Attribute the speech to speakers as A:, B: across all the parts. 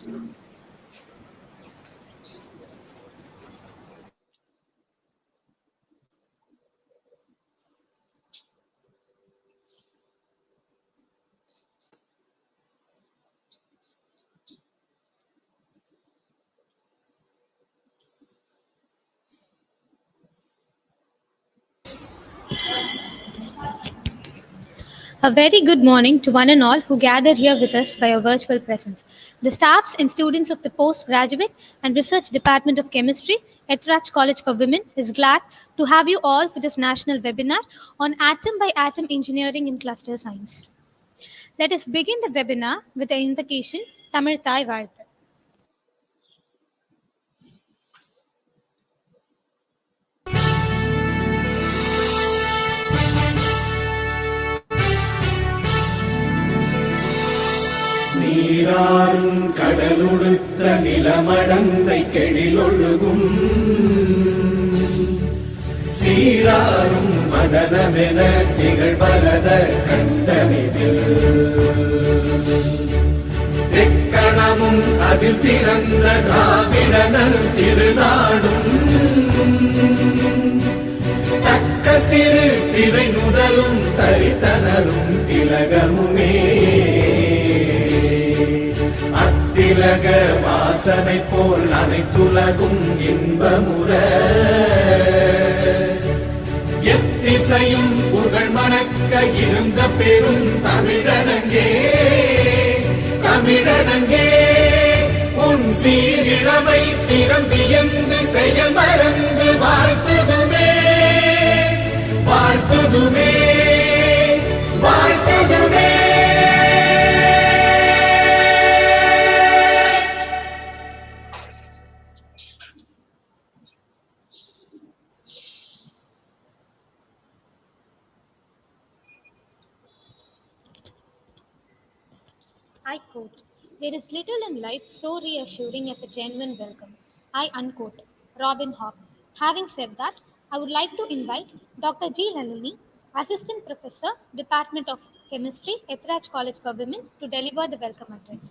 A: A very good morning to one and all who gathered here with us by a virtual presence. The staffs and students of the Postgraduate and Research Department of Chemistry, Ethiraj College for Women, is glad to have you all for this national webinar on atom by atom engineering in cluster science. Let us begin the webinar with the invocation Tamil Thai Vartha.
B: நீராறும் கடலுடுத்த நிலமடந்தை கெழிலொழுகும் சீராறும் மதனமென திகழ்வரத கண்டமிதில் எக்கணமும் அதில் சிறந்த திராவிடனல் திருநாடும் தக்க சிறு பிறை நுதலும் தரித்தனரும் திலகமுமே அத்திலக வாசனை போல் அனைத்துலகும் இன்பமுற எத்திசையும் புகழ் மணக்க இருந்த பெரும் தமிழனங்கே தமிழனங்கே உன் சீரிழமை திறம்பியந்து செயல் மறந்து வாழ்த்துதுமே வாழ்த்துதுமே வாழ்த்துதுமே.
A: I quote, "There is little in life so reassuring as a genuine welcome." I unquote, Robin Hawke. Having said that, I would like to invite Dr. G. Nalini, Assistant Professor, Department of Chemistry, Ethiraj College for Women, to deliver the welcome address.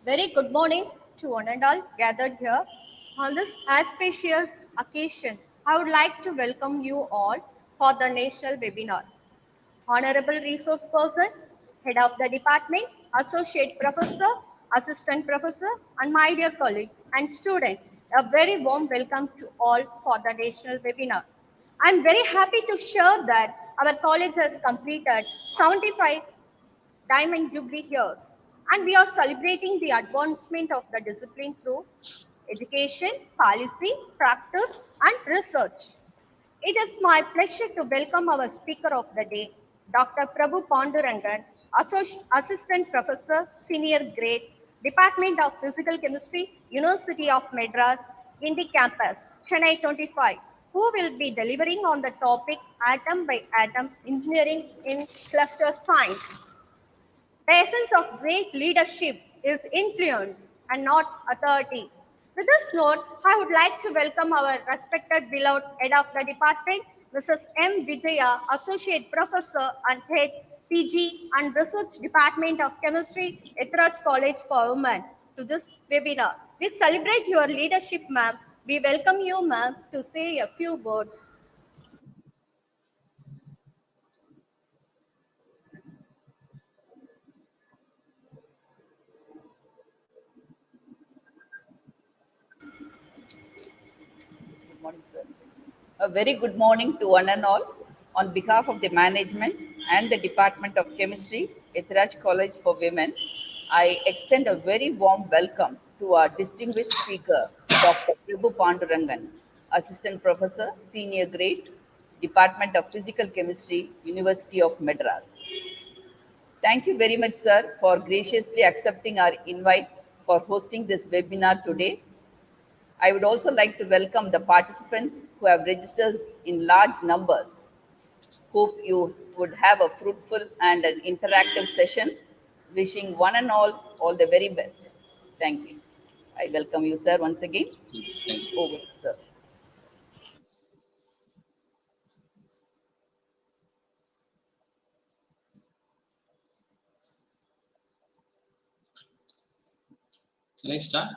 C: Very good morning to one and all gathered here. On this auspicious occasion, I would like to welcome you all for the national webinar. Honorable Resource Person, Head of the Department, Associate Professor, Assistant Professor, and my dear colleagues and students, a very warm welcome to all for the national webinar. I'm very happy to share that our college has completed 75 Diamond Jubilee years, and we are celebrating the advancement of the discipline through education, policy, practice, and research. It is my pleasure to welcome our speaker of the day, Dr. Prabhu Pandurangan, Assistant Professor, Senior Grade, Department of Physical Chemistry, University of Madras, Indy Campus, Chennai 25, who will be delivering on the topic Atom by Atom Engineering in Cluster Science. The essence of great leadership is influence and not authority. With this note, I would like to welcome our respected beloved head of the department, Mrs. M. Vijaya, Associate Professor and Head PG and Research Department of Chemistry, Ethiraj College for Women, to this webinar. We celebrate your leadership, ma'am. We welcome you, ma'am, to say a few words.
D: Good morning, sir. A very good morning to one and all. On behalf of the management and the Department of Chemistry, Ethiraj College for Women, I extend a very warm welcome to our distinguished speaker, Dr. Prabhu Pandurangan, Assistant Professor, Senior Grade, Department of Physical Chemistry, University of Madras. Thank you very much, sir, for graciously accepting our invite for hosting this webinar today. I would also like to welcome the participants who have registered in large numbers Hope you would have a fruitful and an interactive session. Wishing one and all the very best. Thank you. I welcome you, sir, once again.
E: Thank you.
D: Over, sir.
E: Can I start?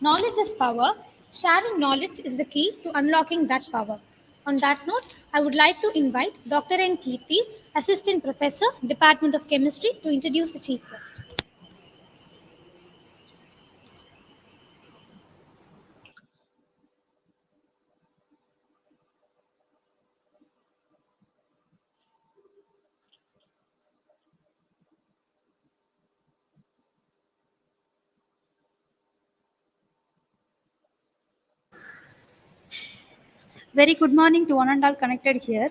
A: Knowledge is power. Sharing knowledge is the key to unlocking that power. On that note, I would like to invite Dr. N. Kirti, Assistant Professor, Department of Chemistry, to introduce the chief guest.
F: Very good morning to one and all connected here.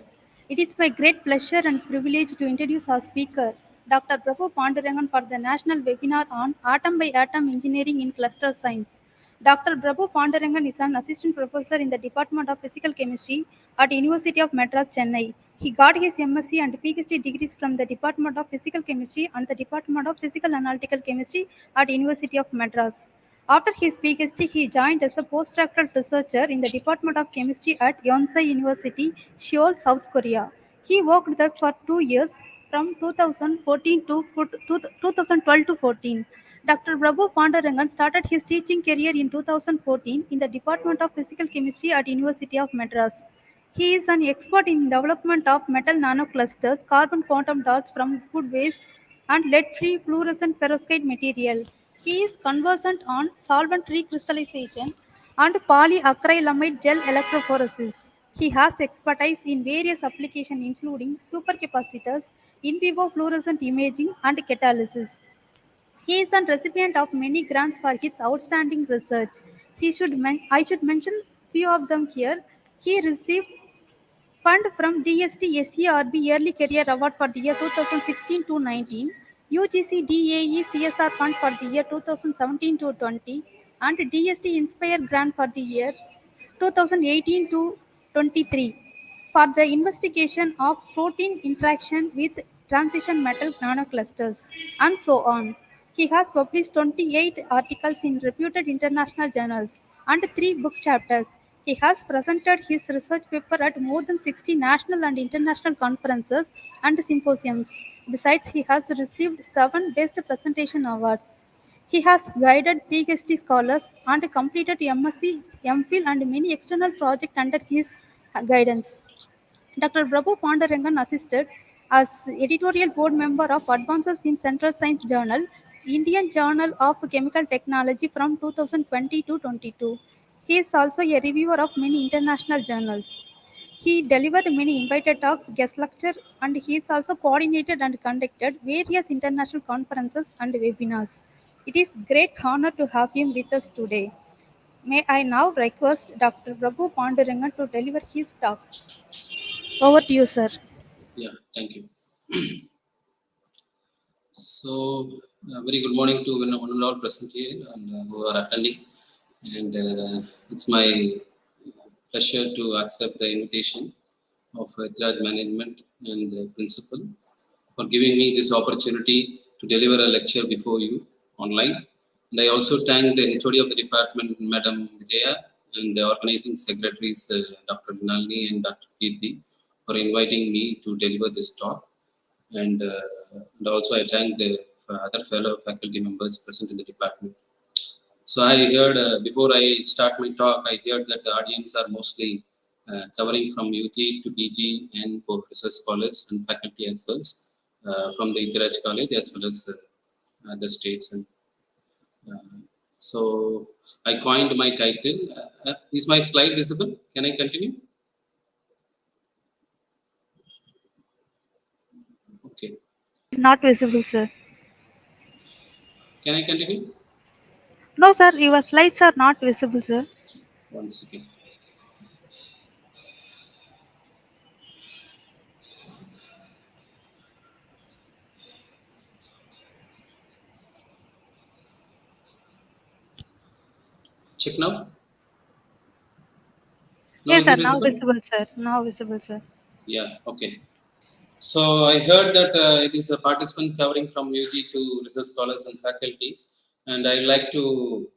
F: It is my great pleasure and privilege to introduce our speaker, Dr. Prabhu Pandurangan, for the national webinar on Atom by Atom Engineering in Cluster Science. Dr. Prabhu Pandurangan is an assistant professor in the Department of Physical Chemistry at University of Madras, Chennai. He got his MSc and PhD degrees from the Department of Physical Chemistry and the Department of Physical Analytical Chemistry at University of Madras. After his PhD, he joined as a postdoctoral researcher in the Department of Chemistry at Yonsei University, Seoul, South Korea. He worked there for 2 years from 2014 to 2012 to 14. Dr. Prabhu Pandarangan started his teaching career in 2014 in the Department of Physical Chemistry at University of Madras. He is an expert in development of metal nanoclusters, carbon quantum dots from food waste, and lead-free fluorescent perovskite material. He is conversant on solvent recrystallization and polyacrylamide gel electrophoresis. He has expertise in various applications including supercapacitors, in vivo fluorescent imaging, and catalysis. He is a recipient of many grants for his outstanding research. I should mention few of them here. He received fund from DST SERB Early Career Award for the year 2016 to 19, UGC DAE CSR Fund for the year 2017 to 20, and DST Inspire Grant for the year 2018 to 23 for the investigation of protein interaction with transition metal nanoclusters, and so on. He has published 28 articles in reputed international journals and 3 book chapters. He has presented his research paper at more than 60 national and international conferences and symposiums. Besides, he has received 7 Best Presentation Awards. He has guided PhD scholars and completed MSc, MPhil, and many external projects under his guidance. Dr. Prabhu Pandarangan assisted as editorial board member of Advances in Central Science Journal, Indian Journal of Chemical Technology from 2020 to 22. He is also a reviewer of many international journals. He delivered many invited talks, guest lecture, and he is also coordinated and conducted various international conferences and webinars. It is great honor to have him with us today. May I now request Dr. Prabhu Pandurangan to deliver his talk. Over to you, sir.
E: Yeah, thank you. So, very good morning to one and all present here and who are attending. And it's my pleasure to accept the invitation of Ethiraj Management and the principal for giving me this opportunity to deliver a lecture before you online. And I also thank the HOD of the department, Madam Vijaya, and the organizing secretaries, Dr. Nalini and Dr. Preeti, for inviting me to deliver this talk. And also I thank the other fellow faculty members present in the department. So I heard, before I start my talk, I heard that the audience are mostly covering from UG to PG and for research scholars and faculty as well, from the Ethiraj College as well as the states. And so I coined my title. Is my slide visible? Can I continue? Okay.
F: It's not visible, sir.
E: Can I continue?
F: No, sir, your slides are not visible, sir.
E: One second. Check now. Now
F: Yes,
E: is
F: sir.
E: it
F: Now
E: visible?
F: visible, sir. Now visible, sir.
E: Yeah. Okay. So I heard that it is a participant covering from UG to research scholars and faculties, and I like to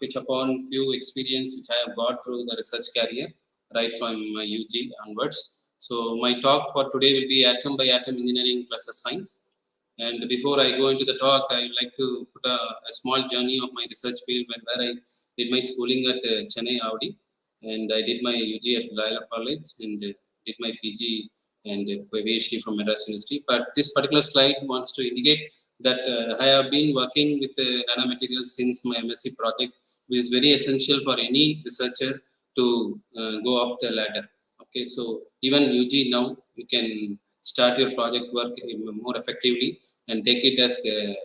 E: pitch upon few experience which I have got through the research career right from my UG onwards. So my talk for today will be atom by atom engineering plus science. And before I go into the talk, I would like to put a small journey of my research field where I did my schooling at Chennai Audi, and I did my UG at Laila College and did my PG and PhD from Madras University. But this particular slide wants to indicate that I have been working with nanomaterials since my MSc project, which is very essential for any researcher to go up the ladder. Okay, so even UG now you can start your project work more effectively and take it as a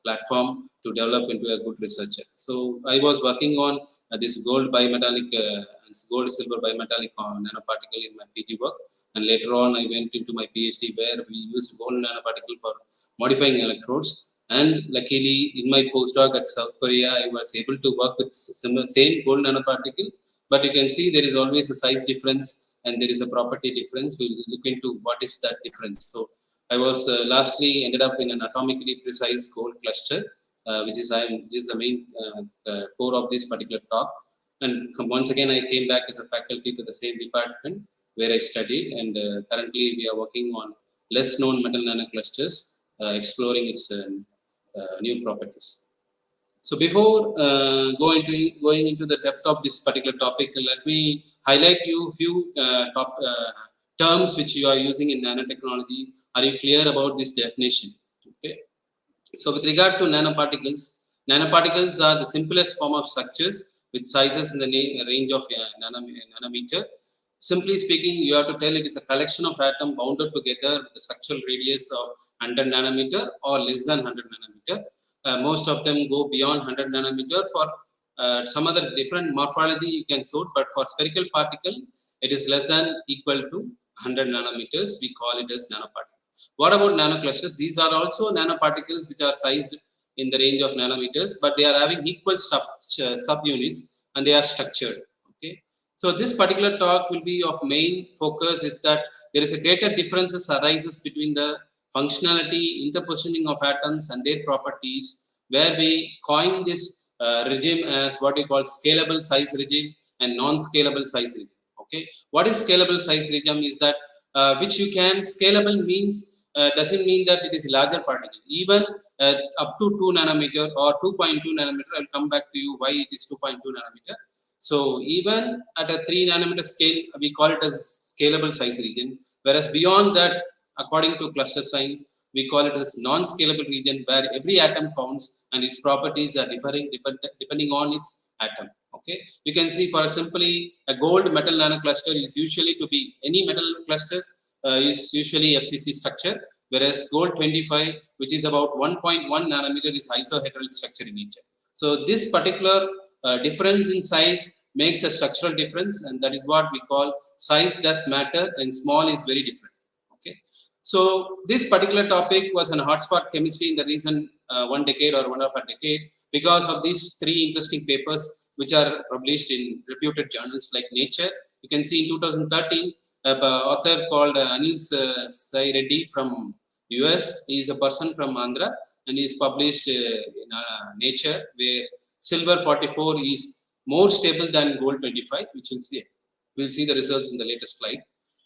E: platform to develop into a good researcher. So I was working on this gold bimetallic, gold silver bimetallic nanoparticle in my PG work, and later on I went into my PhD where we used gold nanoparticle for modifying electrodes. And luckily, in my postdoc at South Korea, I was able to work with same gold nanoparticle. But you can see there is always a size difference and there is a property difference. We will look into what is that difference. So I was lastly ended up in an atomically precise gold cluster, which is the main core of this particular talk. And once again, I came back as a faculty to the same department where I studied, and currently we are working on less known metal nanoclusters, exploring its new properties. So before going into the depth of this particular topic, let me highlight you a few top terms which you are using in nanotechnology. Are you clear about this definition? Okay. So with regard to nanoparticles are the simplest form of structures with sizes in the range of nanometer. Simply speaking, you have to tell it is a collection of atoms bounded together with a structural radius of 100 nanometer or less than 100 nanometer. Most of them go beyond 100 nanometer. For some other different morphology you can sort, but for spherical particle, it is less than equal to 100 nanometers. We call it as nanoparticle. What about nanoclusters? These are also nanoparticles which are sized in the range of nanometers, but they are having equal subunits and they are structured. Okay. So this particular talk will be of main focus is that there is a greater differences arises between the functionality, interpositioning of atoms and their properties, where we coin this regime as what we call scalable size regime and non-scalable size regime. Okay, what is scalable size regime is that which you can scalable means doesn't mean that it is a larger particle. Even up to 2 nanometer or 2.2 nanometer, I'll come back to you why it is 2.2 nanometer. So even at a 3 nanometer scale, we call it as scalable size region. Whereas beyond that, according to cluster science, we call it as non-scalable region where every atom counts and its properties are differing depending on its atom. Okay, you can see for simply a gold metal nanocluster is usually to be any metal cluster is usually FCC structure, whereas gold 25, which is about 1.1 nanometer, is isohedral structure in nature. So this particular difference in size makes a structural difference, and that is what we call size does matter and small is very different. Okay, so this particular topic was an hotspot chemistry in the recent 1 decade or 1.5 decade because of these 3 interesting papers which are published in reputed journals like Nature. You can see in 2013, an author called Anil Sai Reddy from US. He is a person from Andhra and he is published in Nature where silver 44 is more stable than gold 25, which we'll see. We'll see the results in the latest slide.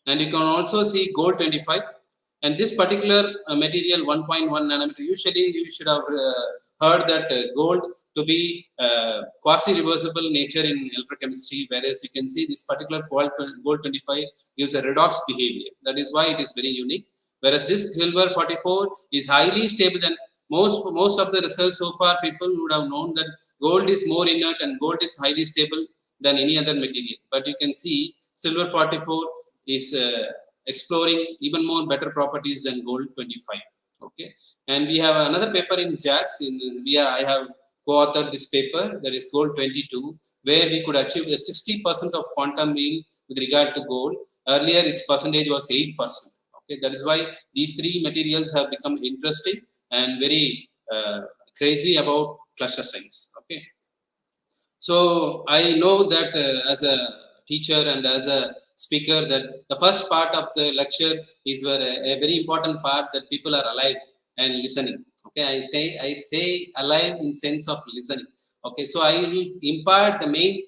E: And you can also see gold 25. And this particular material 1.1 nanometer, usually you should have heard that gold to be quasi-reversible nature in electrochemistry, whereas you can see this particular gold 25 gives a redox behavior. That is why it is very unique. Whereas this silver 44 is highly stable than most of the results so far. People would have known that gold is more inert and gold is highly stable than any other material. But you can see silver 44 is exploring even more better properties than gold 25. Okay, and we have another paper in JAX. I have co-authored this paper, that is gold 22, where we could achieve a 60% of quantum yield with regard to gold. Earlier, its percentage was 8%. Okay, that is why these 3 materials have become interesting and very crazy about cluster science. Okay. So I know that as a teacher and as a speaker, that the first part of the lecture is a very important part, that people are alive and listening. Okay, I say alive in sense of listening. Okay, so I will impart the main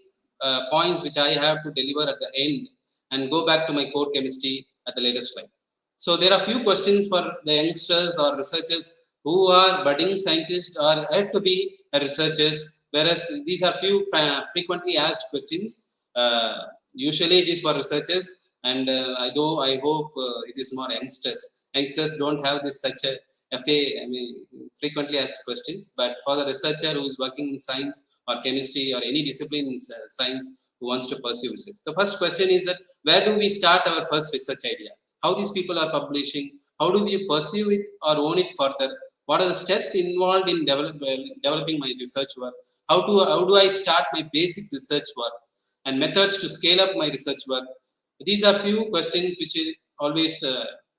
E: points which I have to deliver at the end, and go back to my core chemistry at the latest slide. So there are few questions for the youngsters or researchers who are budding scientists or yet to be researchers, whereas these are few frequently asked questions. Usually it is for researchers, and though I hope it is more youngsters. Youngsters don't have this such a FA, I mean, frequently asked questions, but for the researcher who is working in science or chemistry or any discipline in science who wants to pursue research. The first question is that where do we start our first research idea? How these people are publishing? How do we pursue it or own it further? What are the steps involved in developing my research work? How do I start my basic research work, and methods to scale up my research work? These are few questions which is always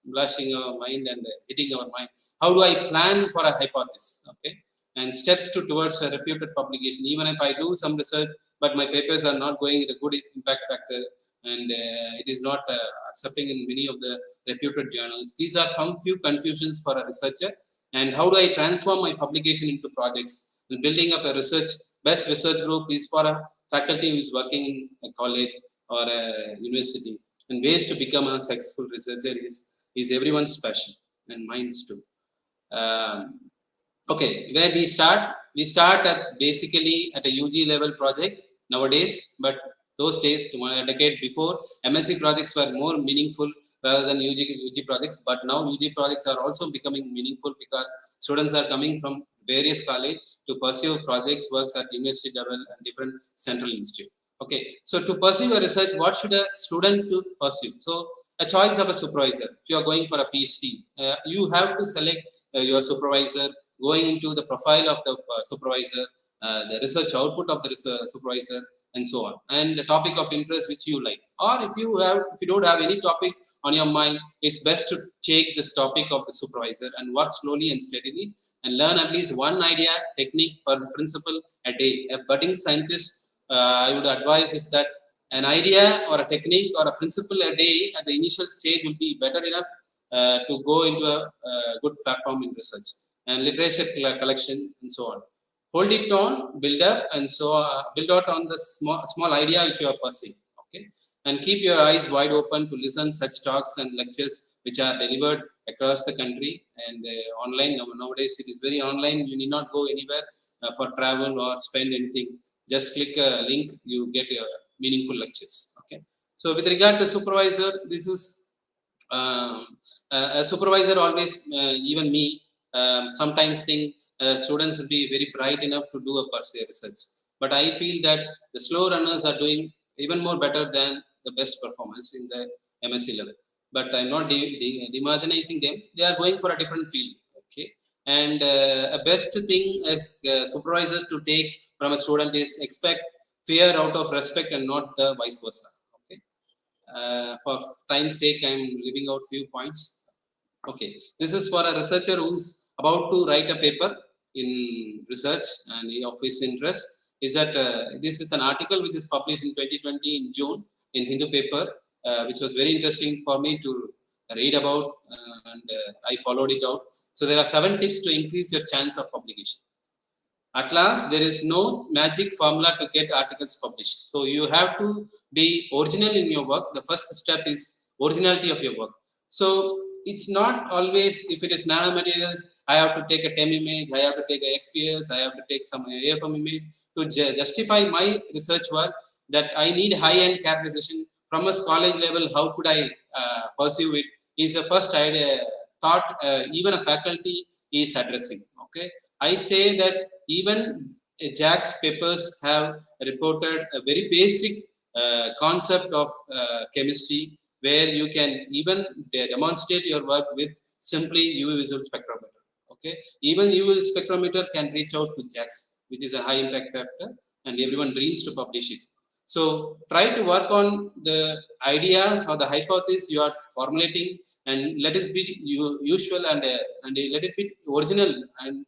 E: blushing our mind and hitting our mind. How do I plan for a hypothesis? Okay, and steps towards a reputed publication. Even if I do some research, but my papers are not going at a good impact factor, and it is not accepting in many of the reputed journals. These are some few confusions for a researcher. And how do I transform my publication into projects? And building up a best research group is for a faculty who is working in a college or a university. And ways to become a successful researcher is everyone's passion and mine's too. Um, okay, where we start? We start at basically at a UG level project nowadays, but those days, a decade before, MSc projects were more meaningful rather than UG projects. But now UG projects are also becoming meaningful because students are coming from various college to pursue projects, works at university level and different central institute. Okay, so to pursue a research, what should a student to pursue? So a choice of a supervisor. If you are going for a PhD, you have to select your supervisor, going into the profile of the supervisor, the research output of the supervisor, and so on, and the topic of interest which you like. Or if you don't have any topic on your mind, it's best to take this topic of the supervisor and work slowly and steadily, and learn at least one idea, technique, or principle a day. A budding scientist, I would advise is that an idea or a technique or a principle a day at the initial stage will be better enough to go into a good platform in research and literature collection and so on. Hold it on, build up, and so build out on the small idea which you are pursuing. Okay, and keep your eyes wide open to listen such talks and lectures which are delivered across the country and online. Nowadays it is very online. You need not go anywhere for travel or spend anything. Just click a link, you get meaningful lectures. Okay, so with regard to supervisor, this is a supervisor always, even me, sometimes think students will be very bright enough to do a per se research. But I feel that the slow runners are doing even more better than the best performance in the MSc level. But I'm not demarginizing them. They are going for a different field. Okay, and a best thing as a supervisor to take from a student is expect fear out of respect and not the vice versa. Okay, for time's sake, I'm leaving out few points. Okay, this is for a researcher who's about to write a paper in research and of his interest. Is that this is an article which is published in 2020 in June in Hindu paper, which was very interesting for me to read about, and I followed it out. So there are 7 tips to increase your chance of publication. At last, there is no magic formula to get articles published. So you have to be original in your work. The first step is originality of your work. So it's not always, if it is nanomaterials, I have to take a TEM image, I have to take a XPS, I have to take some AFM image to justify my research work, that I need high-end characterization from a college level. How could I pursue it? Is the first idea, thought even a faculty is addressing. Okay, I say that even Jack's papers have reported a very basic concept of chemistry, where you can even demonstrate your work with simply UV visual spectrometer. Okay, even UV spectrometer can reach out to JAX, which is a high impact factor, and everyone dreams to publish it. So try to work on the ideas or the hypothesis you are formulating, and let it be usual and let it be original and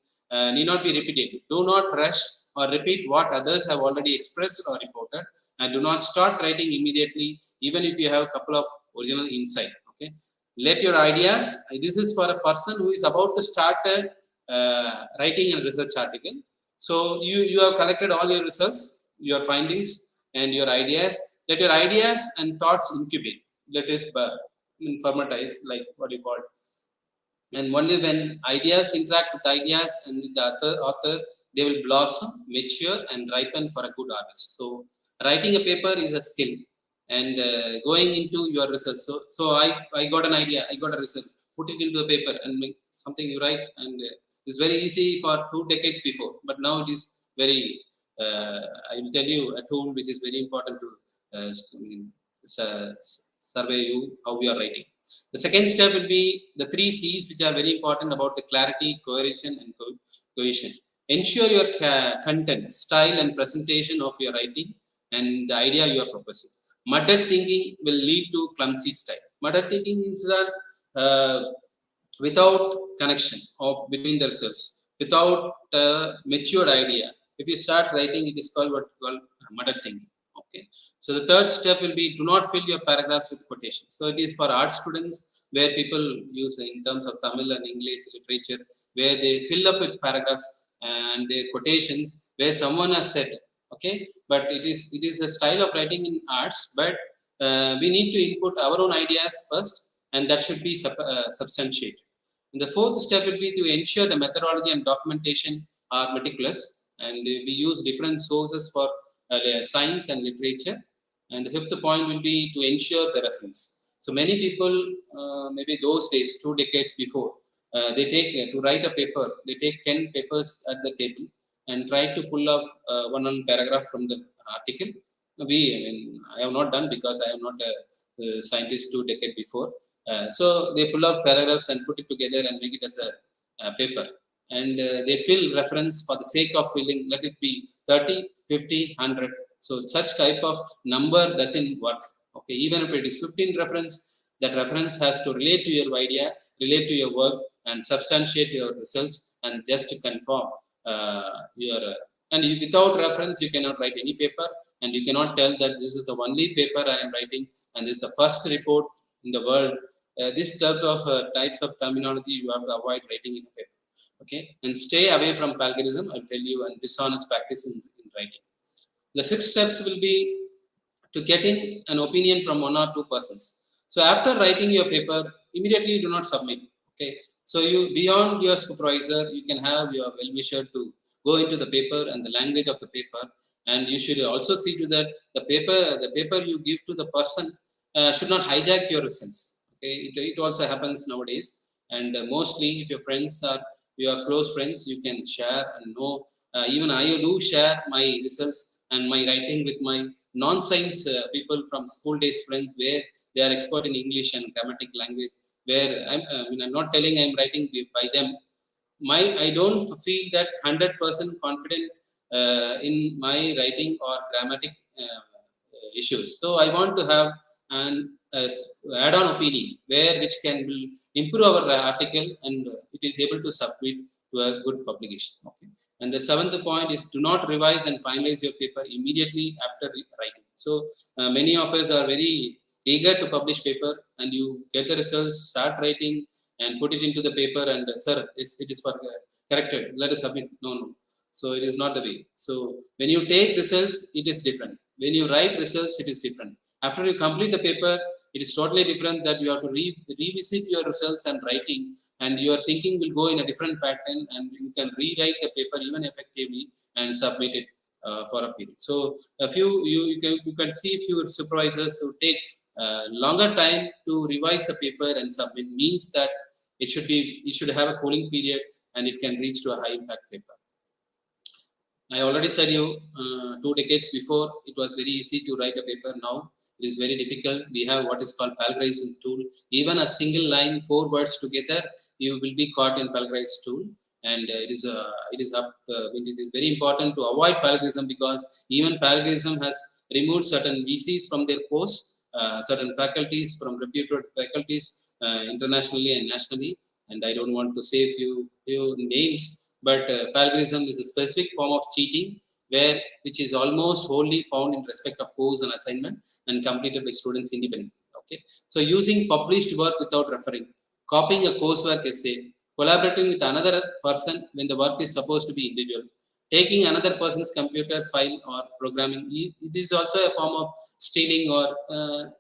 E: need not be repetitive. Do not rush or repeat what others have already expressed or reported, and do not start writing immediately, even if you have a couple of original insight. Okay, let your ideas. This is for a person who is about to start writing a research article. So you have collected all your results, your findings, and your ideas. Let your ideas and thoughts incubate. Let us fermentize, like what you call. And only when ideas interact with ideas and with the other author, they will blossom, mature, and ripen for a good harvest. So, writing a paper is a skill, and going into your research. So I got an idea, I got a research, put it into the paper, and make something you write, and it's very easy for 2 decades before, but now it is very. I will tell you a tool which is very important to survey you how you are writing. The second step will be the 3 C's, which are very important about the clarity, cohesion, and cohesion. Ensure your content, style, and presentation of your writing and the idea you are proposing. Muddled thinking will lead to clumsy style. Muddled thinking is that without connection of between the results, without matured idea. If you start writing, it is called what we call muddled thinking. Okay. So the third step will be do not fill your paragraphs with quotations. So it is for art students where people use in terms of Tamil and English literature, where they fill up with paragraphs and their quotations where someone has said. Okay, but it is the style of writing in arts, but we need to input our own ideas first, and that should be substantiated. And the fourth step will be to ensure the methodology and documentation are meticulous, and we use different sources for science and literature. And the fifth point will be to ensure the reference. So many people, maybe those days, 2 decades before, they take to write a paper, they take 10 papers at the table and try to pull up one paragraph from the article. I have not done because I am not a scientist 2 decades before. So they pull up paragraphs and put it together and make it as a paper. And they fill reference for the sake of filling, let it be 30, 50, 100. So such type of number doesn't work. Okay, even if it is 15 reference, that reference has to relate to your idea, relate to your work, and substantiate your results, and just to confirm your. Without reference, you cannot write any paper, and you cannot tell that this is the only paper I am writing, and this is the first report in the world. This type of types of terminology you have to avoid writing in a paper. Okay, and stay away from plagiarism. I'll tell you, and dishonest practice in writing. The 6 steps will be to get in an opinion from 1 or 2 persons. So after writing your paper, immediately do not submit. Okay, so you beyond your supervisor, you can have your well-wisher to go into the paper and the language of the paper, and you should also see to that the paper you give to the person should not hijack your results. Okay, it also happens nowadays, and mostly if your friends are your close friends, you can share and know. Even I do share my results and my writing with my non-science people from school days friends, where they are expert in English and grammatic language. Where I'm not telling I'm writing by them. I don't feel that 100% confident in my writing or grammatic issues. So I want to have an add-on opinion which can improve our article, and it is able to submit to a good publication. Okay. And the 7th point is do not revise and finalize your paper immediately after writing. So many of us are very eager to publish paper, and you get the results, start writing, and put it into the paper, and sir, it is for corrected. Let us submit. No. So it is not the way. So when you take results, it is different. When you write results, it is different. After you complete the paper, it is totally different that you have to revisit your results and writing, and your thinking will go in a different pattern, and you can rewrite the paper even effectively and submit it for a period. So a few you can see few supervisors who take longer time to revise the paper and submit, means that it should have a cooling period, and it can reach to a high impact paper. I already said you 2 decades before it was very easy to write a paper. Now it is very difficult. We have what is called plagiarism tool. Even a single line, 4 words together, you will be caught in plagiarism tool. And it is very important to avoid plagiarism, because even plagiarism has removed certain VCs from their posts, certain faculties from reputed faculties internationally and nationally. And I don't want to say few names, but plagiarism is a specific form of cheating, which is almost wholly found in respect of course and assignment and completed by students independently. Okay, so using published work without referring, copying a coursework essay, collaborating with another person when the work is supposed to be individual, taking another person's computer file or programming. It is also a form of stealing, or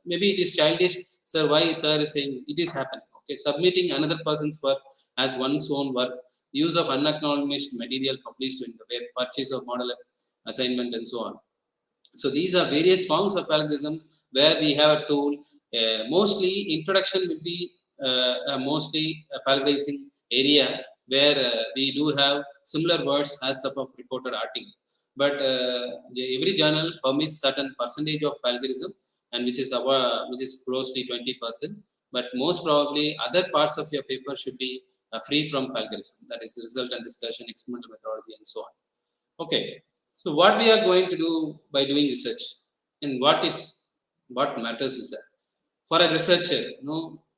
E: maybe it is childish. Sir, why sir is saying it is happening? Okay, submitting another person's work as one's own work, use of unacknowledged material published in the web, purchase of model assignment, and so on. So these are various forms of plagiarism where we have a tool. Mostly introduction will be mostly a plagiarizing area where we do have similar words as the reported article. But every journal permits certain percentage of plagiarism, and which is closely 20%. But most probably other parts of your paper should be free from plagiarism. That is result and discussion, experimental methodology, and so on. Okay, so what we are going to do by doing research, and what matters is that for a researcher,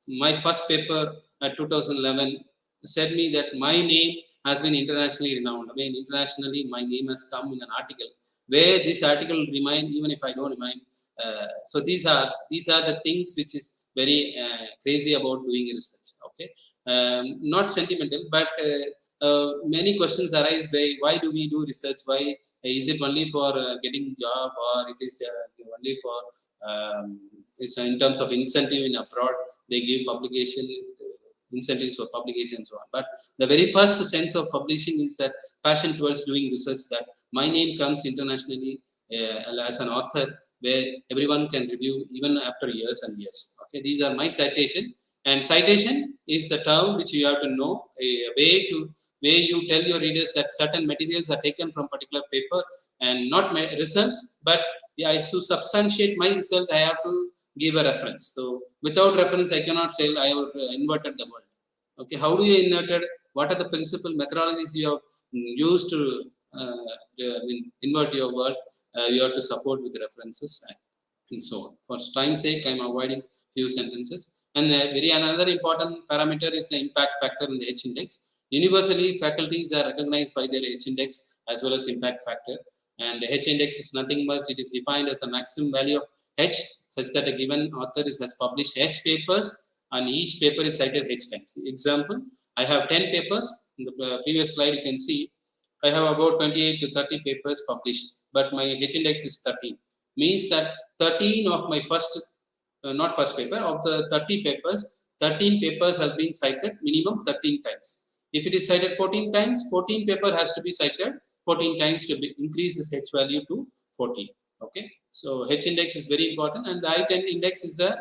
E: my first paper at 2011 said me that my name has been internationally renowned. I mean, internationally, my name has come in an article where this article will remain even if I don't remind. So these are the things which is very crazy about doing research. Okay, not sentimental, but many questions arise by why do we do research? Why is it only for getting job, or it is only for it's in terms of incentive in abroad? They give publication incentives for publication and so on. But the very first sense of publishing is that passion towards doing research, that my name comes internationally as an author, where everyone can review even after years and years. Okay, these are my citation. And citation is the term which you have to know, a way you tell your readers that certain materials are taken from particular paper and not results, but to substantiate my result, I have to give a reference. So without reference, I cannot say I have inverted the world. Okay, how do you invert? What are the principal methodologies you have used to invert your word? You have to support with references and so on. For time's sake, I'm avoiding few sentences. And another important parameter is the impact factor in the H index. Universally, faculties are recognized by their H index as well as impact factor. And the H index is nothing but it is defined as the maximum value of H, such that a given author has published H papers and each paper is cited H times. Example, I have 10 papers. In the previous slide, you can see I have about 28 to 30 papers published, but my H index is 13. Means that 13 of my not first paper, of the 30 papers, 13 papers have been cited minimum 13 times. If it is cited 14 times, 14 paper has to be cited 14 times to increase this H value to 14. Okay, so H index is very important, and the I-10 index is the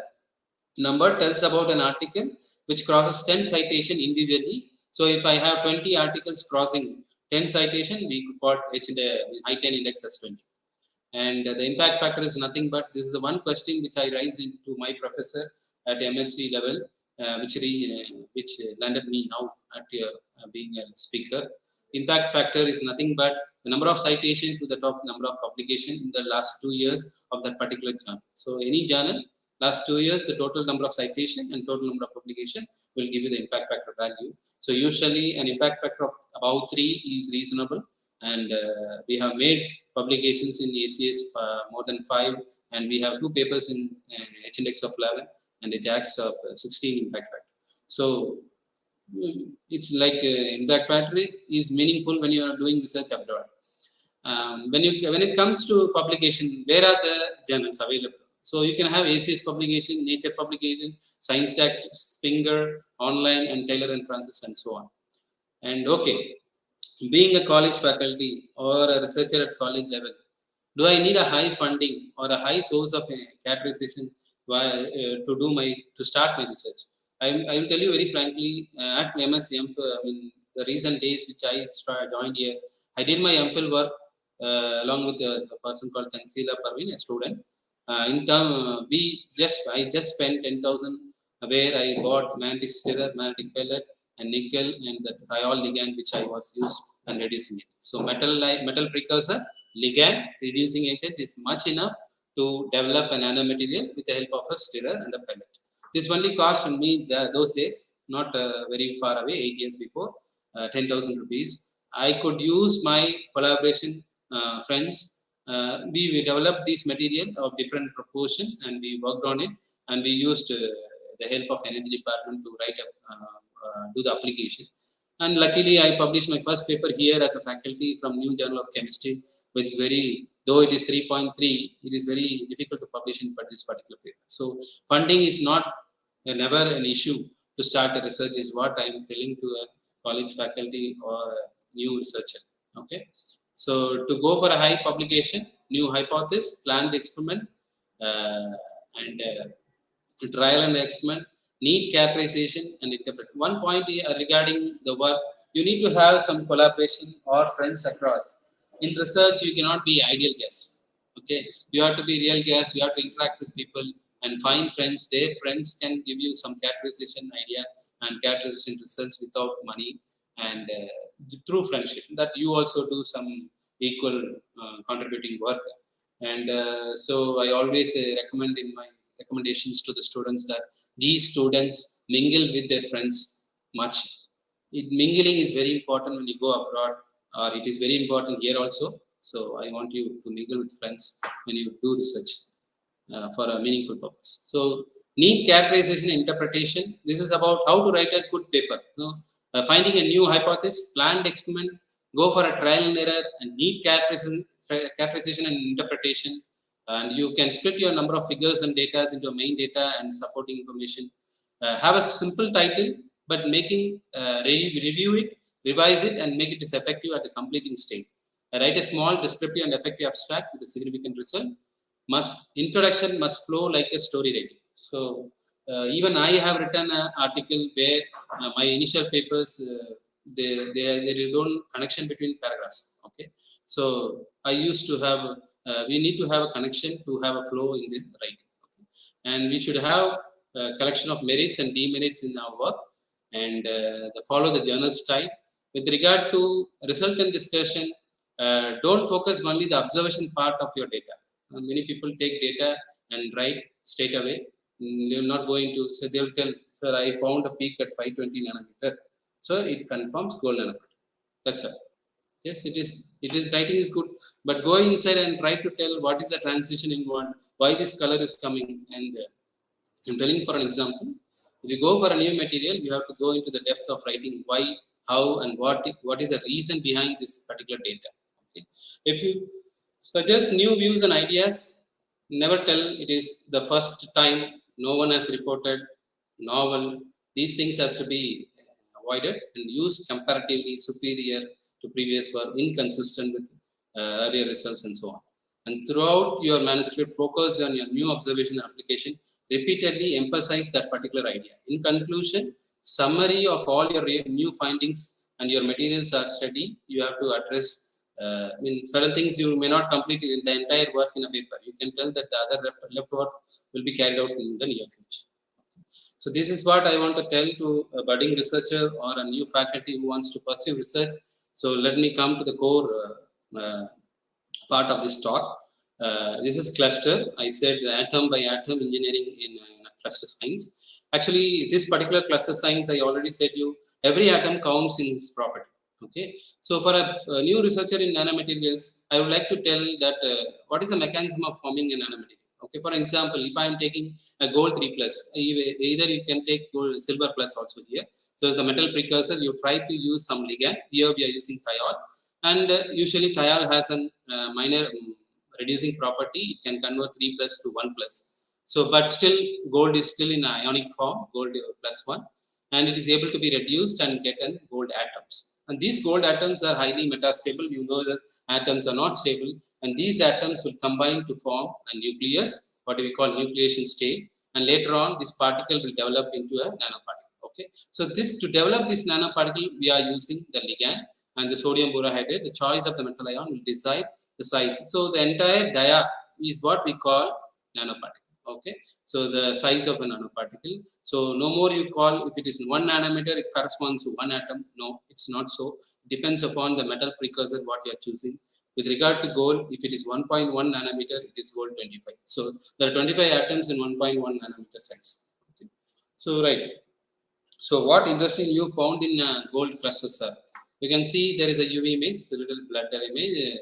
E: number tells about an article which crosses 10 citation individually. So if I have 20 articles crossing 10 citation, we got I-10 index as 20. And the impact factor is nothing but, this is the one question which I raised into my professor at MSc level, which landed me now at being a speaker. Impact factor is nothing but the number of citation to the top number of publication in the last 2 years of that particular journal. So any journal, last 2 years, the total number of citation and total number of publication will give you the impact factor value. So usually an impact factor of about 3 is reasonable. And we have made publications in ACS more than 5, and we have 2 papers in H index of 11 and a JAX of 16 impact factor. So it's like impact factor is meaningful when you are doing research abroad. When it comes to publication, where are the journals available? So you can have ACS publication, Nature publication, Science Stack, Springer, Online, and Taylor and Francis, and so on. And okay, being a college faculty or a researcher at college level, do I need a high funding or a high source of categorization to start my research? I will tell you very frankly, at MSc, in the recent days which I joined here, I did my MPhil work along with a person called Tansila Parveen, a student. I just spent 10,000 where I bought magnetic stirrer, magnetic pellet, and nickel, and the thiol ligand which I was used and reducing it. So metal precursor, ligand, reducing agent is much enough to develop a nanomaterial with the help of a stirrer and a pellet. This only cost me those days, not very far away, 8 years before, 10,000 rupees. I could use my collaboration friends, we developed this material of different proportion and we worked on it, and we used the help of energy department to write do the application. And luckily, I published my first paper here as a faculty from New Journal of Chemistry, which is very, though it is 3.3, it is very difficult to publish in this particular paper. So funding is not never an issue to start a research, is what I am telling to a college faculty or a new researcher. Okay, so to go for a high publication, new hypothesis, planned experiment, and trial and experiment, need characterization and interpret. One point regarding the work, you need to have some collaboration or friends across. In research, you cannot be ideal guest. Okay, you have to be real guest. You have to interact with people and find friends. Their friends can give you some characterization idea and characterization results without money, and through friendship. That you also do some equal contributing work. And so I always recommend in my recommendations to the students that these students mingle with their friends much. Mingling is very important when you go abroad, or it is very important here also. So I want you to mingle with friends when you do research for a meaningful purpose. So need characterization and interpretation. This is about how to write a good paper. Finding a new hypothesis, planned experiment, go for a trial and error, and need characterization and interpretation. And you can split your number of figures and data into main data and supporting information. Have a simple title, but making review it, revise it, and make it as effective at the completing stage. Write a small descriptive and effective abstract with a significant result. Introduction must flow like a story writing. So even I have written an article where my initial papers they don't connection between paragraphs. Okay, so I used to have we need to have a connection to have a flow in the writing. Okay? And we should have a collection of merits and demerits in our work, and follow the journal style. With regard to resultant discussion, don't focus only the observation part of your data. Many people take data and write straight away. They're not going to, so they'll tell, sir, I found a peak at 520 nanometer. So it confirms gold nanoparticle. That's all. Yes, it is. It is writing is good, but go inside and try to tell what is the transition in one, why this color is coming. And I'm telling for an example. If you go for a new material, you have to go into the depth of writing why, how, and what is the reason behind this particular data. Okay. If you suggest new views and ideas, never tell it is the first time, no one has reported, novel. These things has to be avoided and used comparatively superior to previous work, inconsistent with earlier results, and so on. And throughout your manuscript, focus on your new observation application. Repeatedly emphasize that particular idea. In conclusion, summary of all your new findings and your materials are studied. You have to address certain things you may not complete in the entire work in a paper. You can tell that the other left work will be carried out in the near future. So this is what I want to tell to a budding researcher or a new faculty who wants to pursue research. So let me come to the core part of this talk. This is cluster. I said atom by atom engineering in cluster science. Actually, this particular cluster science, I already said you, every atom counts in its property. Okay. So for a new researcher in nanomaterials, I would like to tell that what is the mechanism of forming a nanomaterial. Okay, for example, if I am taking a gold 3+, either you can take gold, silver plus also here. So as the metal precursor, you try to use some ligand. Here we are using thiol, and usually thiol has a minor reducing property. It can convert 3+ to 1+. So, but still, gold is still in ionic form, gold +1, and it is able to be reduced and get in gold atoms. And these gold atoms are highly metastable. You know that atoms are not stable, and these atoms will combine to form a nucleus, what we call nucleation state, and later on this particle will develop into a nanoparticle. Okay, so this to develop this nanoparticle, we are using the ligand and the sodium borohydride. The choice of the metal ion will decide the size. So the entire dia is what we call nanoparticle. Okay, so the size of a nanoparticle. So no more you call, if it is 1 nanometer, it corresponds to 1 atom. No, it's not so. It depends upon the metal precursor what you are choosing. With regard to gold, if it is 1.1 nanometer, it is gold 25. So there are 25 atoms in 1.1 nanometer size. Okay. So right. So what interesting you found in gold clusters are, you can see there is a UV image, it's a little blurred image.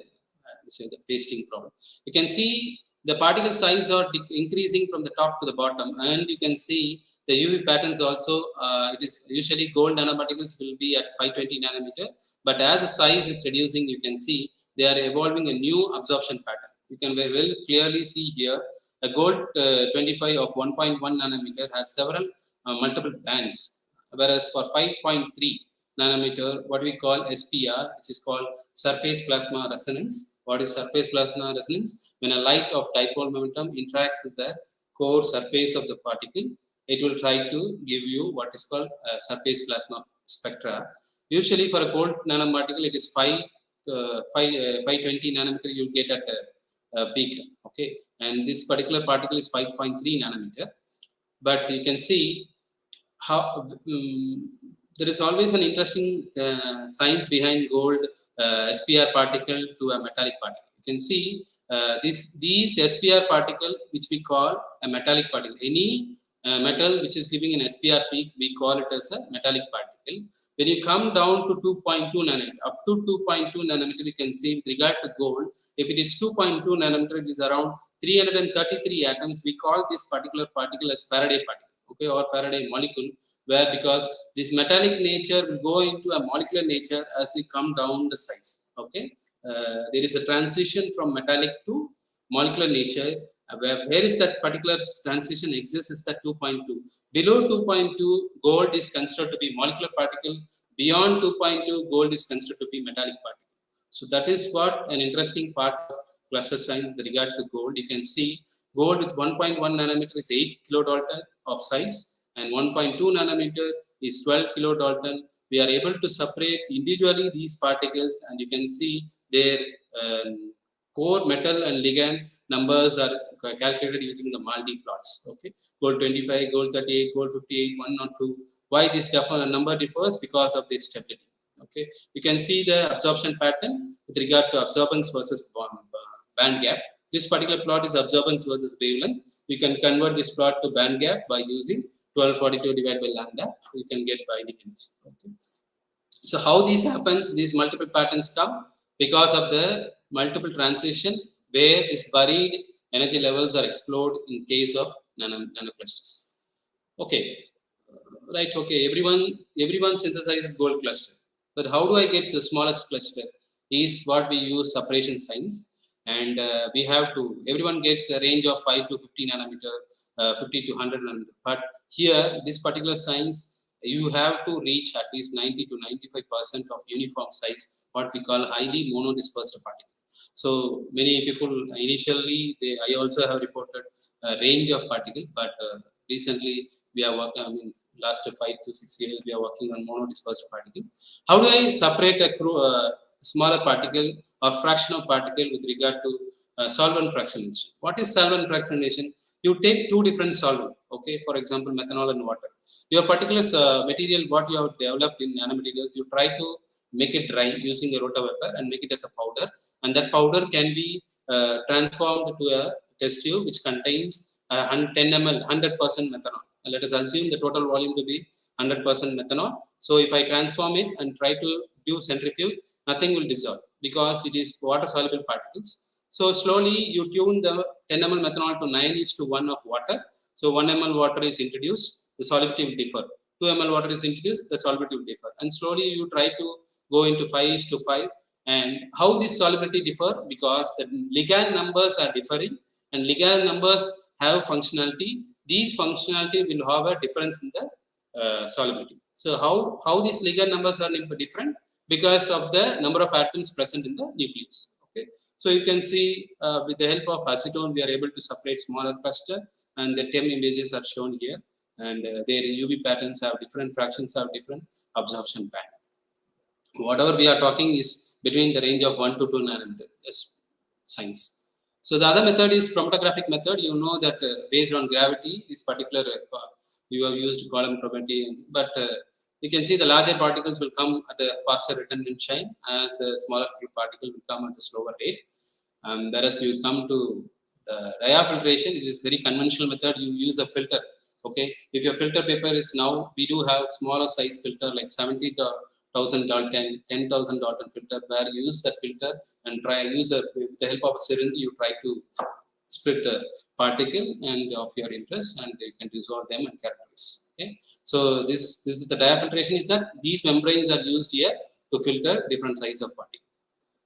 E: so the pasting problem. You can see the particle size are increasing from the top to the bottom, and you can see the UV patterns also. It is usually gold nanoparticles will be at 520 nanometer, but as the size is reducing, you can see they are evolving a new absorption pattern. You can very well clearly see here a gold 25 of 1.1 nanometer has several multiple bands, whereas for 5.3 nanometer, what we call SPR, which is called surface plasma resonance. What is surface plasma resonance? When a light of dipole momentum interacts with the core surface of the particle, it will try to give you what is called surface plasma spectra. Usually for a gold nanoparticle, it is 520 nanometer you get at a peak. Okay, and this particular particle is 5.3 nanometer. But you can see how there is always an interesting science behind gold SPR particle to a metallic particle. You can see these SPR particle, which we call a metallic particle. Any metal which is giving an SPR peak, we call it as a metallic particle. When you come down to 2.2 nanometer, up to 2.2 nanometer, you can see with regard to gold, if it is 2.2 nanometer, it is around 333 atoms. We call this particular particle as Faraday particle, okay, or Faraday molecule, where because this metallic nature will go into a molecular nature as we come down the size. Okay, there is a transition from metallic to molecular nature. Where is that particular transition exists is that 2.2. Below 2.2, gold is considered to be molecular particle. Beyond 2.2, gold is considered to be metallic particle. So that is what an interesting part of cluster science with regard to gold. You can see gold with 1.1 nanometer is 8 kilodalton of size, and 1.2 nanometer is 12 kilodalton. We are able to separate individually these particles, and you can see their core metal and ligand numbers are calculated using the MALDI plots. Okay, gold 25, gold 38, gold 58, 1 or 2. Why this number differs? Because of this stability. Okay, you can see the absorption pattern with regard to absorbance versus band gap. This particular plot is absorbance versus wavelength. We can convert this plot to band gap by using 1242 divided by lambda. You can get binding energy. Okay. So how this happens? These multiple patterns come because of the multiple transition where these buried energy levels are explored in case of nanoclusters. Okay, right. Okay, everyone synthesizes gold cluster, but how do I get the smallest cluster? Is what we use separation science, and we have to. Everyone gets a range of 5 to 50 nanometer, 50 to 100 nanometer. But here, this particular science, you have to reach at least 90 to 95% of uniform size, what we call highly monodispersed particle. So many people initially, I also have reported a range of particle, but recently we are working, I mean, last 5 to 6 years, we are working on monodispersed particle. How do I separate a smaller particle or fractional particle with regard to solvent fractionation? What is solvent fractionation? You take two different solvents, okay, for example, methanol and water. Your particular material, what you have developed in nanomaterials, you try to make it dry using a rotavapor and make it as a powder, and that powder can be transformed to a test tube which contains 10 ml, 100% methanol. Let us assume the total volume to be 100% methanol. So if I transform it and try to do centrifuge, nothing will dissolve because it is water soluble particles. So slowly you tune the 10 ml methanol to 9:1 of water. So 1 ml water is introduced, the solubility will differ. 2 ml water is introduced, the solubility will differ. And slowly you try to go into 5:5. And how this solubility differ? Because the ligand numbers are differing, and ligand numbers have functionality. These functionality will have a difference in the solubility. So how these ligand numbers are different? Because of the number of atoms present in the nucleus. Okay. So you can see with the help of acetone, we are able to separate smaller cluster, and the TEM images are shown here. And their UV patterns have different fractions, have different absorption pattern. Whatever we are talking is between the range of 1 to 2 nanometer science. So the other method is chromatographic method. You know that based on gravity, this particular you have used column chromatography, but you can see the larger particles will come at a faster return in shine, as the smaller particle will come at a slower rate. Whereas you come to diafiltration, it is very conventional method. You use a filter. Okay, if your filter paper is now, we do have smaller size filter like 70 to 1000 Dalton, 10,000 Dalton filter, where you use that filter and with the help of a syringe, you try to split the particle and of your interest, and you can dissolve them and characterize. Okay, so this is the diafiltration. Is that these membranes are used here to filter different size of particle.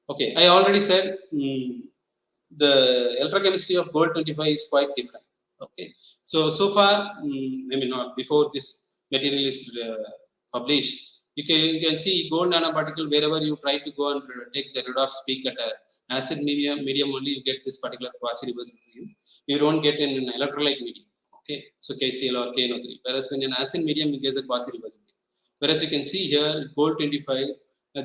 E: Okay, I already said the electrochemistry of gold 25 is quite different. Okay, so far, not before this material is published, you can see gold nanoparticle wherever you try to go and take the redox peak at a acid medium only, you get this particular quasi-reversible medium. You don't get in an electrolyte medium. Okay, so KCl or KNO3. Whereas when in acid medium, you get a quasi-reversible medium. Whereas you can see here, gold 25,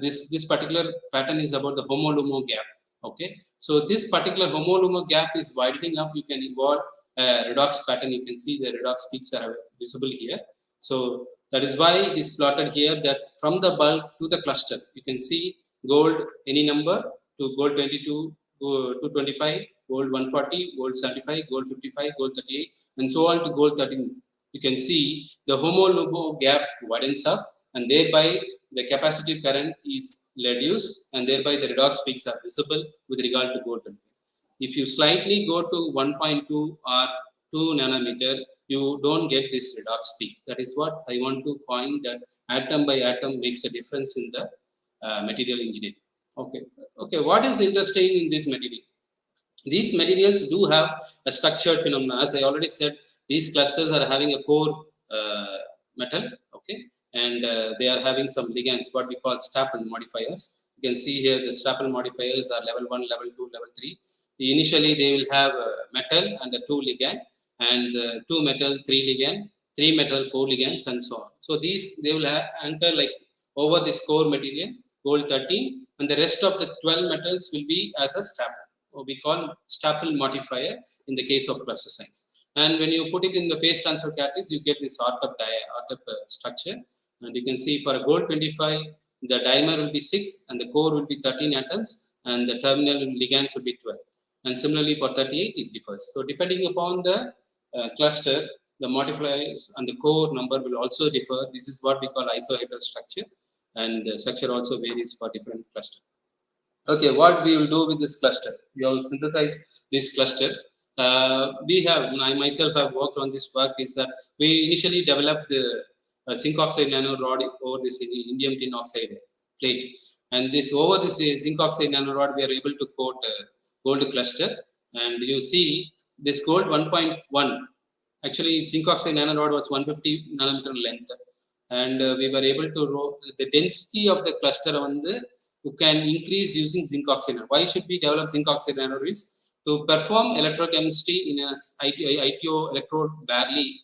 E: this particular pattern is about the homo-lumo gap. Okay, so this particular homo-lumo gap is widening up. You can evolve a redox pattern. You can see the redox peaks are visible here. So that is why it is plotted here that from the bulk to the cluster, you can see gold any number to gold 22, to 25, gold 140, gold 75, gold 55, gold 38, and so on to gold 13. You can see the homo-lumo gap widens up, and thereby the capacitive current is reduced, and thereby the redox peaks are visible with regard to gold. If you slightly go to 1.2 or 2 nanometer, you don't get this redox peak. That is what I want to point, that atom by atom makes a difference in the material engineering. Okay. What is interesting in this material? These materials do have a structured phenomena. As I already said, these clusters are having a core metal. Okay, and they are having some ligands, what we call Staple modifiers. You can see here the Staple modifiers are level 1, level 2, level 3. Initially, they will have metal and a 2 ligand, and 2 metal, 3 ligand, 3 metal, 4 ligands, and so on. So these they will anchor like over this core material, gold 13, and the rest of the 12 metals will be as a staple. We call Staple modifier in the case of cluster science. And when you put it in the phase transfer catalyst, you get this ORTOP structure. And you can see for a gold 25, the dimer will be 6 and the core will be 13 atoms, and the terminal ligands will be 12. And similarly for 38, it differs. So depending upon the cluster, the modifiers and the core number will also differ. This is what we call isohedral structure, and the structure also varies for different cluster. Okay, what we will do with this cluster? We will synthesize this cluster. I myself have worked on this work, is that we initially developed the zinc oxide nanorod over this indium tin oxide plate, and over this zinc oxide nanorod we are able to coat gold cluster, and you see this gold 1.1, actually zinc oxide nanorod was 150 nanometer length, and we were able to the density of the cluster on the you can increase using zinc oxide. Why should we develop zinc oxide nanorods? To perform electrochemistry in an ITO electrode barely.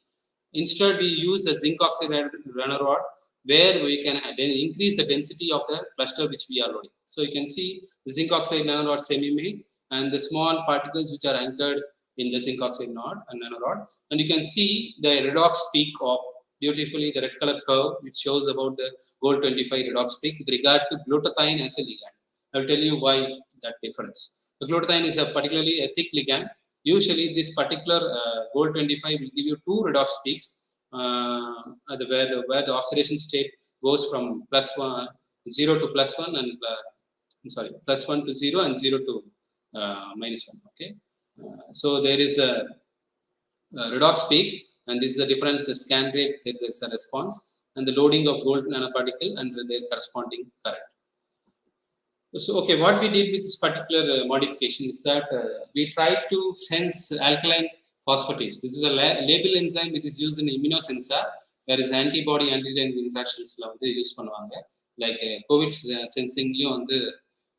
E: Instead, we use a zinc oxide nanorod where we can increase the density of the cluster which we are loading. So you can see the zinc oxide nanorod semi-made and the small particles which are anchored in the zinc oxide nanorod. And you can see the redox peak of beautifully the red color curve which shows about the gold 25 redox peak with regard to glutathione as a ligand. I will tell you why that difference. The glutathione is a particularly a thick ligand. Usually this particular gold 25 will give you 2 redox peaks where the oxidation state goes from +1, 0 to +1 and +1 to 0 and 0 to -1. Okay, so there is a redox peak, and this is the difference in scan rate. There is a response and the loading of gold nanoparticle and their corresponding current. So, okay, what we did with this particular modification is that we tried to sense alkaline phosphatase. This is a label enzyme which is used in immunosensor, where is antibody antigen interactions use பண்ணுவாங்க. Like COVID sensing on the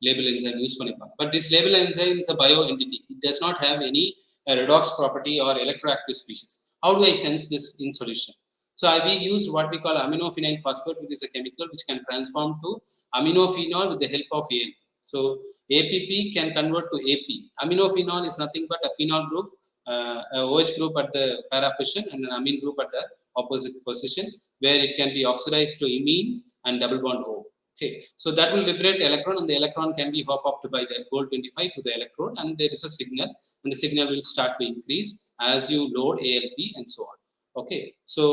E: label enzyme use பண்ணிப்பாங்க. But this label enzyme is a bio entity. It does not have any redox property or electroactive species. How do I sense this in solution? So we used what we call aminophenine phosphate, which is a chemical which can transform to aminophenol with the help of ALP. So APP can convert to AP. Aminophenol is nothing but a phenol group, a OH group at the para position and an amine group at the opposite position, where it can be oxidized to imine and double bond O. Okay, so that will liberate electron, and the electron can be hop up by the gold 25 to the electrode, and there is a signal, and the signal will start to increase as you load ALP and so on. Okay, so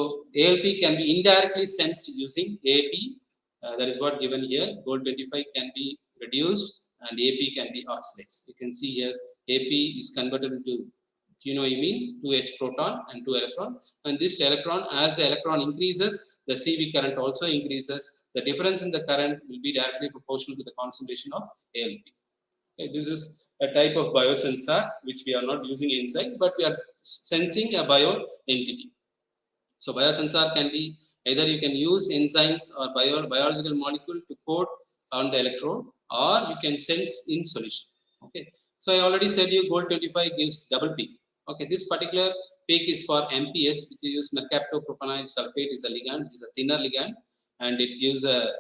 E: ALP can be indirectly sensed using AP That is what given here. Gold 25 can be reduced and AP can be oxidized. You can see here AP is converted into quinoimine, 2H proton and 2 electron. And this electron, as the electron increases, the CV current also increases. The difference in the current will be directly proportional to the concentration of ALP. Okay, this is a type of biosensor which we are not using inside, but we are sensing a bio entity. So biosensor can be either you can use enzymes or biological molecule to coat on the electrode, or you can sense in solution. Okay. So I already said you gold 25 gives double peak. Okay, this particular peak is for MPS, which is mercaptopropanyl sulfate is a ligand, which is a thinner ligand, and it gives a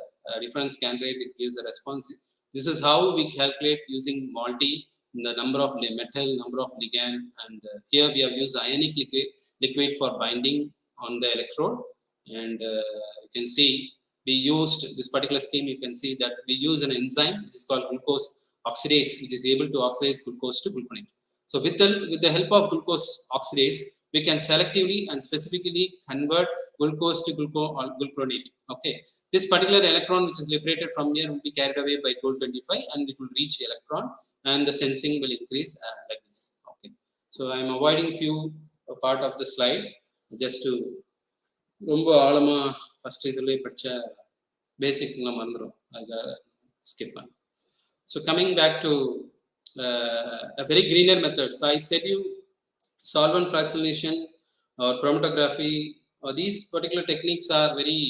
E: reference scan rate, it gives a response. This is how we calculate using MALDI, the number of metal, number of ligand, and here we have used ionic liquid for binding on the electrode, and you can see we used this particular scheme. You can see that we use an enzyme which is called glucose oxidase, which is able to oxidize glucose to gluconate. So with the help of glucose oxidase, we can selectively and specifically convert glucose to gluconate. Okay, this particular electron which is liberated from here will be carried away by gold 25 and it will reach electron and the sensing will increase like this. Okay, so I am avoiding few part of the slide just to ரொம்ப ஆழமா first இதுலயே படிச்ச பேசிக்லாம் மறந்துடும், அதுக்காக skip பண்ணேன். So coming back to a very greener method. So I said you solvent fractionation or chromatography, or these particular techniques are very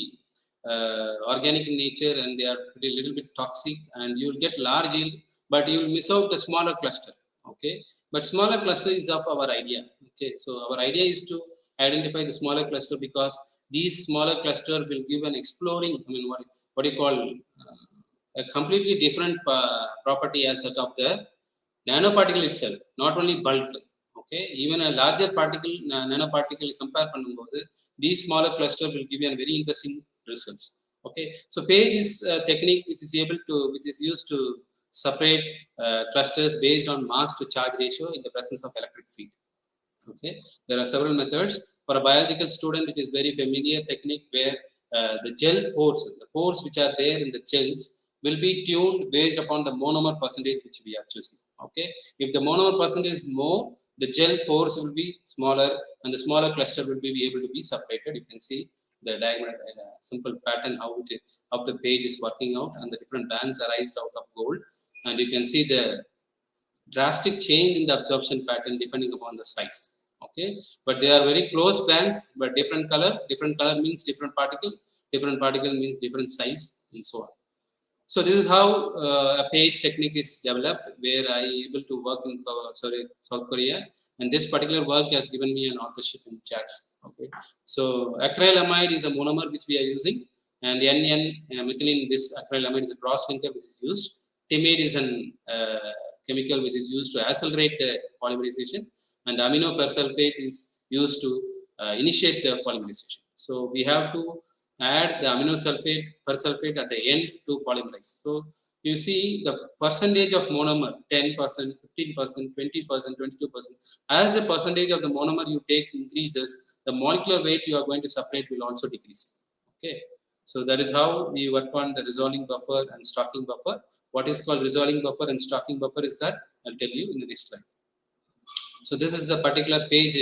E: organic in nature and they are a little bit toxic and you will get large yield, but you will miss out the smaller cluster. Okay, but smaller cluster is of our idea. Okay, so our idea is to identify the smaller cluster because these smaller cluster will give an exploring, I mean, what you call a completely different property as that of the nanoparticle itself, not only bulk. Okay, even a larger particle, nanoparticle compare பண்ணும்போது, these smaller cluster will give you a very interesting results. Okay, so Page is a technique which is used to separate clusters based on mass to charge ratio in the presence of electric field. Okay, there are several methods. For a biological student, it is very familiar technique where the gel pores, the pores which are there in the gels, will be tuned based upon the monomer percentage which we are choosing. Okay, if the monomer percentage is more, the gel pores will be smaller and the smaller cluster will be able to be separated. You can see the diagram, simple pattern how the Page is working out, and the different bands arise out of gold, and you can see the drastic change in the absorption pattern depending upon the size. Okay, but they are very close bands, but different color means different particle means different size, and so on. So this is how a Page technique is developed, where I able to work in South Korea, and this particular work has given me an authorship in JAX. Okay, so acrylamide is a monomer which we are using, and NN methylene, this acrylamide is a cross linker which is used. Timide is an chemical which is used to accelerate the polymerization, and amino persulfate is used to initiate the polymerization. So we have to add the amino persulfate at the end to polymerize. So you see the percentage of monomer, 10%, 15%, 20%, 22%. As the percentage of the monomer you take increases, the molecular weight you are going to separate will also decrease. Okay, so that is how we work on the resolving buffer and stocking buffer. What is called resolving buffer and stocking buffer is that I'll tell you in the next slide. So this is the particular Page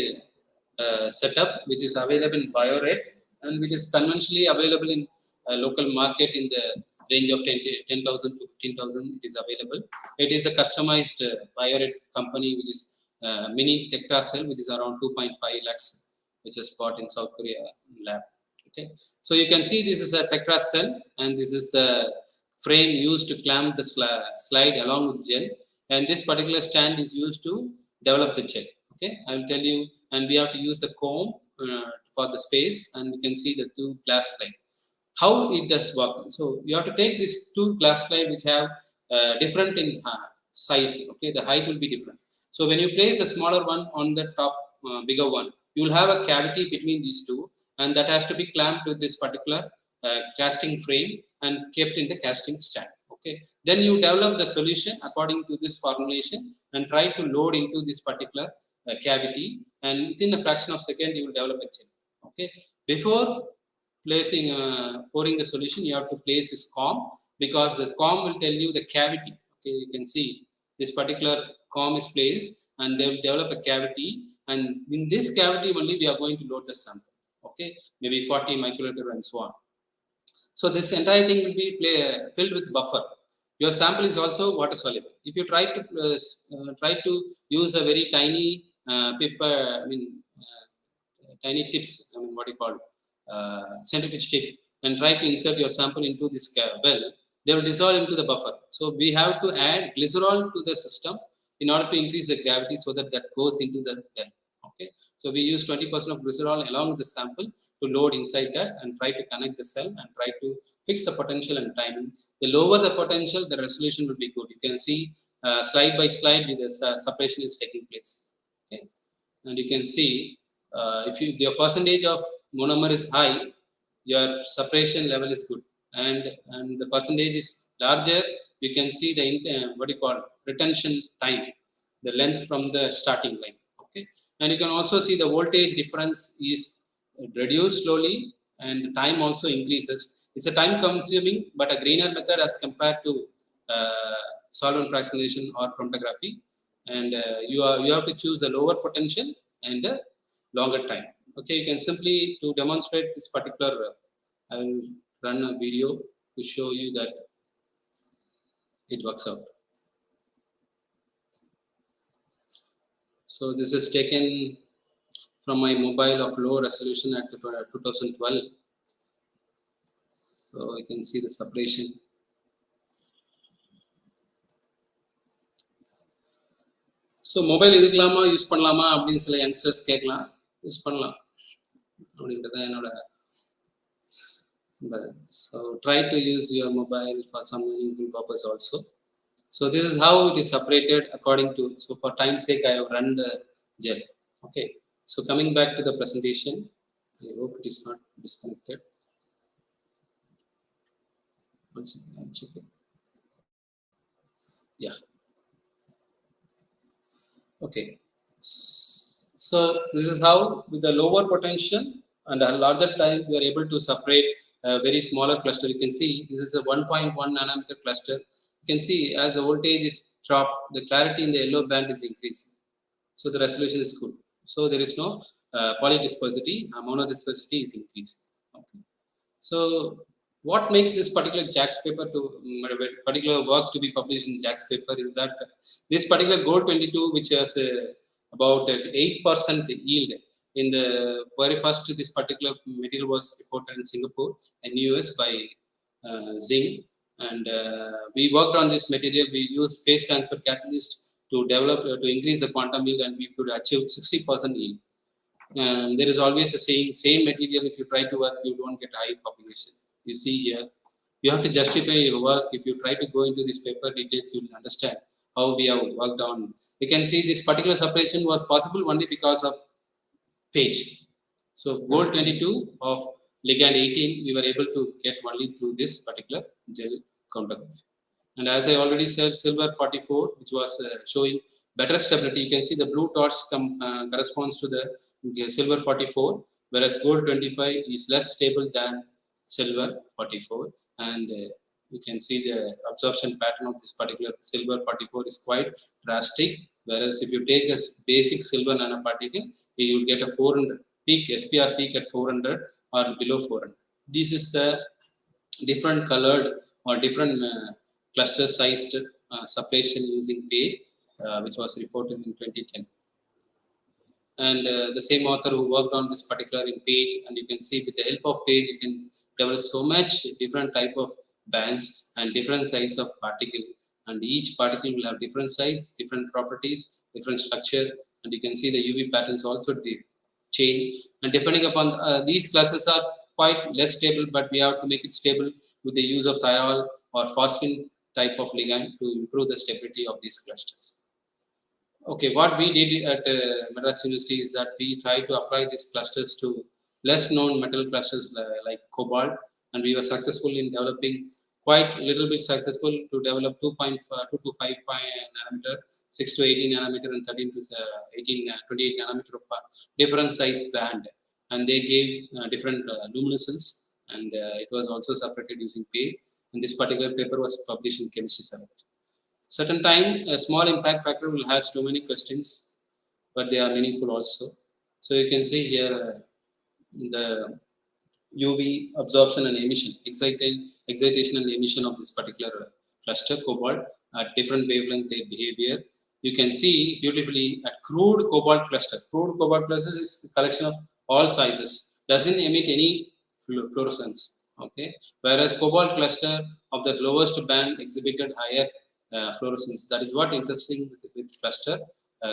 E: setup which is available in BioRed, and it is conventionally available in local market in the range of 10,000 to 15,000. It is available. It is a customized BioRed company which is mini tetracell, which is around 2.5 lakhs, which is bought in South Korea lab. Okay, so you can see this is a tetracell, and this is the frame used to clamp the slide along with gel, and this particular stand is used to develop the gel. Okay, I will tell you, and we have to use a comb for the space, and you can see the two glass slide. How it does work? So you have to take these two glass slide which have different in size. Okay, the height will be different. So when you place the smaller one on the top bigger one, you will have a cavity between these two, and that has to be clamped with this particular casting frame and kept in the casting stand. Okay, then you develop the solution according to this formulation and try to load into this particular cavity, and within a fraction of a second you will develop a gel. Okay, before pouring the solution, you have to place this comb, because the comb will tell you the cavity. Okay, you can see this particular comb is placed, and they will develop a cavity, and in this cavity only we are going to load the sample. Okay, maybe 40 microliter and so on. So this entire thing will be filled with buffer. Your sample is also water soluble. If you try to use a very tiny paper, tiny tips, what do you call centrifuge tip, and try to insert your sample into this well, they will dissolve into the buffer. So we have to add glycerol to the system in order to increase the gravity, so that goes into the well. Okay, so we use 20% of glycerol along with the sample to load inside that and try to connect the cell and try to fix the potential and timing. The lower the potential, the resolution will be good. You can see slide by slide the separation is taking place. Okay, and you can see if your percentage of monomer is high, your separation level is good, and the percentage is larger, you can see the what do you call retention time, the length from the starting line. Okay, and you can also see the voltage difference is reduced slowly, and the time also increases. It's a time consuming but a greener method as compared to solvent fractionation or chromatography, and you have to choose the lower potential and the longer time. Okay, you can simply, to demonstrate this particular, I will run a video to show you that it works out. So this is taken from my mobile of low resolution at 2012. So you can see the separation. So mobile இதுக்கலாமா use பண்ணலாமா அப்படின்னு சில youngsters கேட்கலாம். Use பண்ணலாம் அப்படின்றது என்னோட. So try to use your mobile for some meaningful purpose also. So this is how it is separated according to. So for time's sake, I have run the gel. Okay. So coming back to the presentation, I hope it is not disconnected. One second, I'll check it. Yeah. Okay, so this is how, with the lower potential and a larger time, we are able to separate a very smaller cluster. You can see this is a 1.1 nanometer cluster. You can see as the voltage is dropped, the clarity in the yellow band is increasing. So the resolution is good. So there is no polydispersity, monodispersity is increased. Okay. So what makes this particular JAX paper particular work to be published in JAX paper is that this particular gold 22, which has about 8% yield in the very first, this particular material was reported in Singapore and US by Zing, and we worked on this material. We used phase transfer catalyst to develop to increase the quantum yield, and we could achieve 60% yield. There is always a saying, same material, if you try to work, you don't get high population. You see here, you have to justify your work. If you try to go into this paper details, you will understand how we have worked on. You can see this particular separation was possible only because of page. So gold 22 of ligand 18, we were able to get only through this particular gel chromatography. And as I already said, silver 44, which was showing better stability. You can see the blue dots corresponds to the silver 44, whereas gold 25 is less stable than silver 44, and you can see the absorption pattern of this particular silver 44 is quite drastic, whereas if you take a basic silver nanoparticle, you will get a 400 peak, SPR peak at 400 or below 400. This is the different colored or different cluster sized separation using page, which was reported in 2010. And the same author who worked on this particular in page, and you can see with the help of page, you can develop so much different type of bands and different size of particle, and each particle will have different size, different properties, different structure, and you can see the UV patterns also change, and depending upon these classes are quite less stable, but we have to make it stable with the use of thiol or phosphine type of ligand to improve the stability of these clusters. Okay, what we did at Madras University is that we tried to apply these clusters to less known metal clusters like cobalt, and we were successful in developing, quite little bit successful to develop 2.2 to 5 nanometer, 6 to 18 nanometer, and 13 to 28 nanometer of different size band, and they gave different luminescence, and it was also separated using pay. And this particular paper was published in Chemistry Subject. Certain time, a small impact factor will has too many questions, but they are meaningful also. So you can see here the UV absorption and emission, excitation and emission of this particular cluster cobalt at different wavelength their behavior. You can see beautifully at crude cobalt cluster. Crude cobalt cluster is a collection of all sizes, doesn't emit any fluorescence. Okay, whereas cobalt cluster of the lowest band exhibited higher fluorescence. That is what interesting with cluster.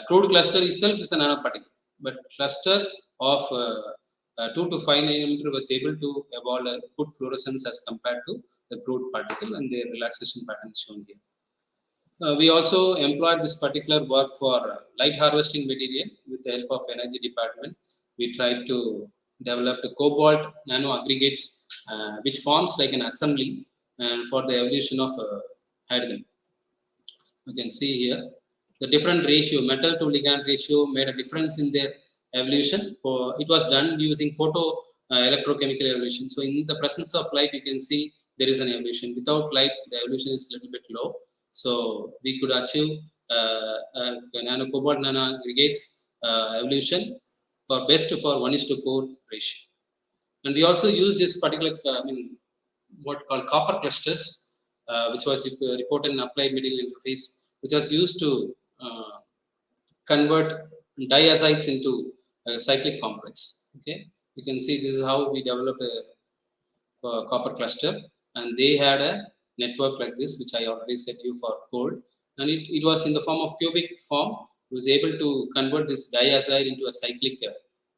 E: Crude cluster itself is a nanoparticle, but cluster of 2 to 5 nanometer was able to evolve a good fluorescence as compared to the crude particle, and their relaxation pattern is shown here. We also employed this particular work for light harvesting material with the help of energy department. We tried to develop the cobalt nano aggregates, which forms like an assembly and for the evolution of hydrogen. You can see here the different ratio, metal to ligand ratio made a difference in their evolution. It was done using photo electrochemical evolution. So in the presence of light, you can see there is an evolution. Without light, the evolution is a little bit low. So we could achieve nano cobalt nano aggregates evolution for best for 1:4 ratio. And we also use this particular, what called copper clusters, which was reported in applied material interface, which was used to convert diazides into a cyclic complex. Okay, you can see this is how we developed a copper cluster, and they had a network like this, which I already said you for gold, and it was in the form of cubic form. It was able to convert this diazide into a cyclic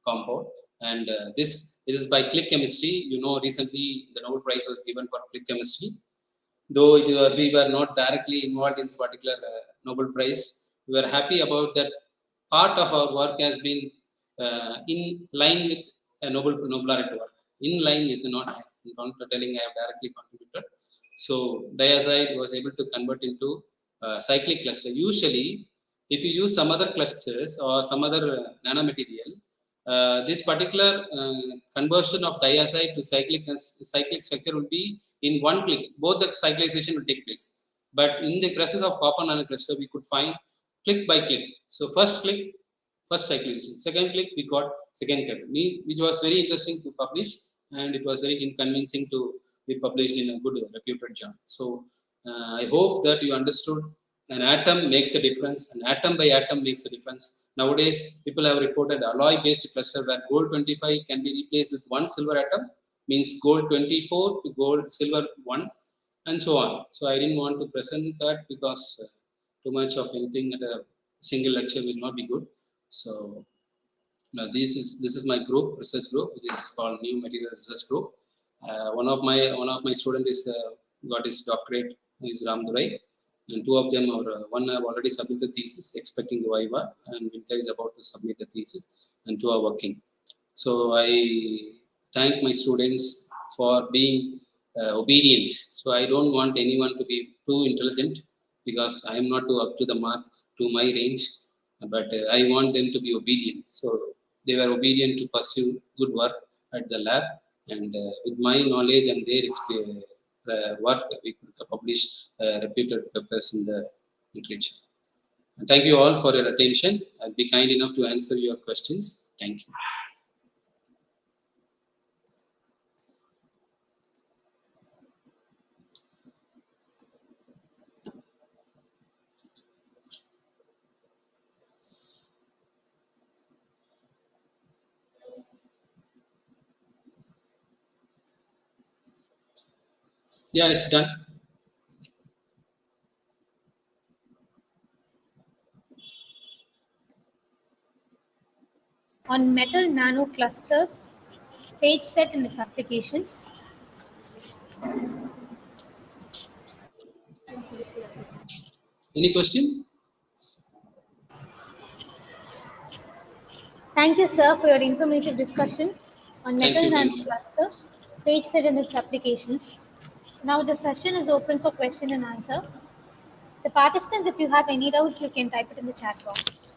E: compound, and this is by click chemistry. You know, recently the Nobel Prize was given for click chemistry. Though we were not directly involved in this particular Nobel Prize, we were happy about that. Part of our work has been in line with a Nobel laureate work, in line with not telling I have directly contributed. So diazide was able to convert into cyclic cluster. Usually, if you use some other clusters or some other nanomaterial, this particular conversion of diazide to cyclic structure will be in one click. Both the cyclization will take place. But in the presence of copper nanocluster, we could find click by click. So first click, first cyclization. Second click, we got second click, which was very interesting to publish, and it was very convincing to be published in a good reputed journal. So I hope that you understood an atom makes a difference, an atom by atom makes a difference. Nowadays, people have reported alloy-based cluster where gold 25 can be replaced with one silver atom, means gold 24 to gold silver 1, and so on. So I didn't want to present that because too much of anything at a single lecture will not be good. So this is my group, research group, which is called New Material Research Group. One of my student is got his doctorate, is Ram Durai, and two of them are one have already submitted thesis, expecting the viva, and Vinta is about to submit the thesis, and two are working. So I thank my students for being obedient. So I don't want anyone to be too intelligent because I am not up to the mark to my range, but I want them to be obedient. So they were obedient to pursue good work at the lab, and with my knowledge and their work, we could publish reputed papers in the literature. And thank you all for your attention. I'll be kind enough to answer your questions. Thank you. Yeah, it's done.
A: On metal nanoclusters, page set and its applications.
E: Any question?
A: Thank you, sir, for your informative discussion on
E: Thank
A: metal
E: you. Thank you.
A: nanocluster, page set and its applications. Now the session is open for question and answer. The participants, if you have any doubts, you can type it in the chat box.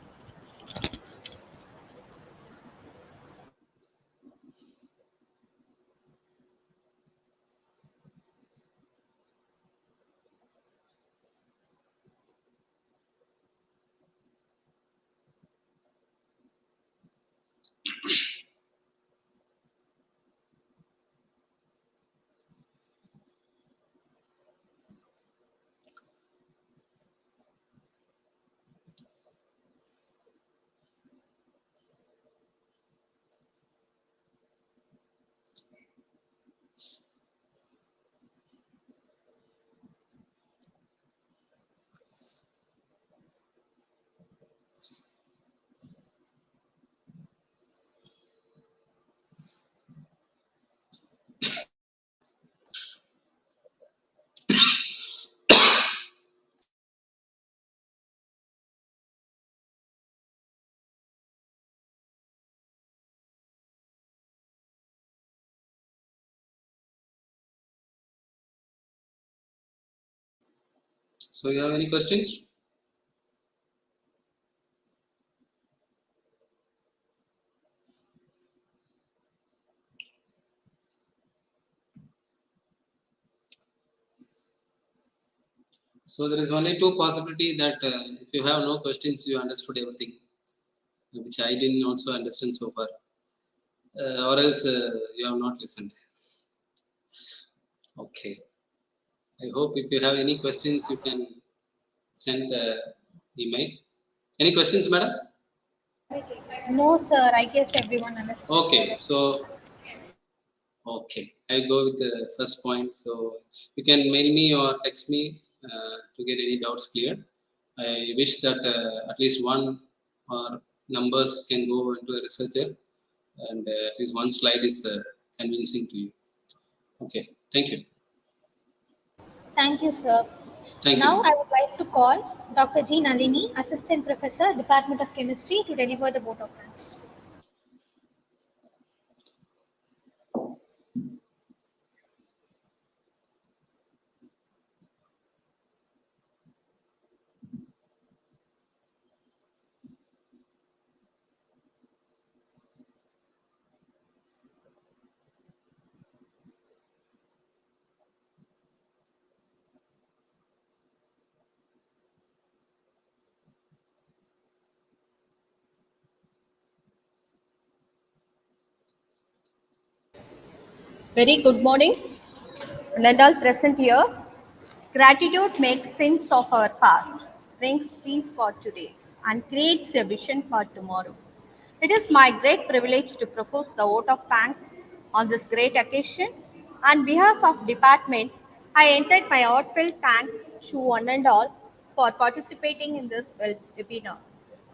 E: So you have any questions? So there is only two possibility that if you have no questions, you understood everything, which I didn't also understand so far, or else you have not listened. Okay. I hope if you have any questions, you can send email. Any questions, madam?
A: No, sir. I guess everyone understood.
E: Okay, so okay, I go with the first point. So you can mail me or text me to get any doubts cleared. I wish that at least one or numbers can go into a researcher, and at least one slide is convincing to you. Okay, thank you.
A: Thank you, sir.
E: Thank
A: Now
E: you.
A: I would like to call Dr. G. Nalini, Assistant Professor, Department of Chemistry, to deliver the vote of thanks.
C: Very good morning. And all present here. Gratitude makes sense of our past, brings peace for today, and creates a vision for tomorrow. It is my great privilege to propose the vote of thanks on this great occasion. On behalf of department, I entered my heartfelt thank to one and all for participating in this webinar.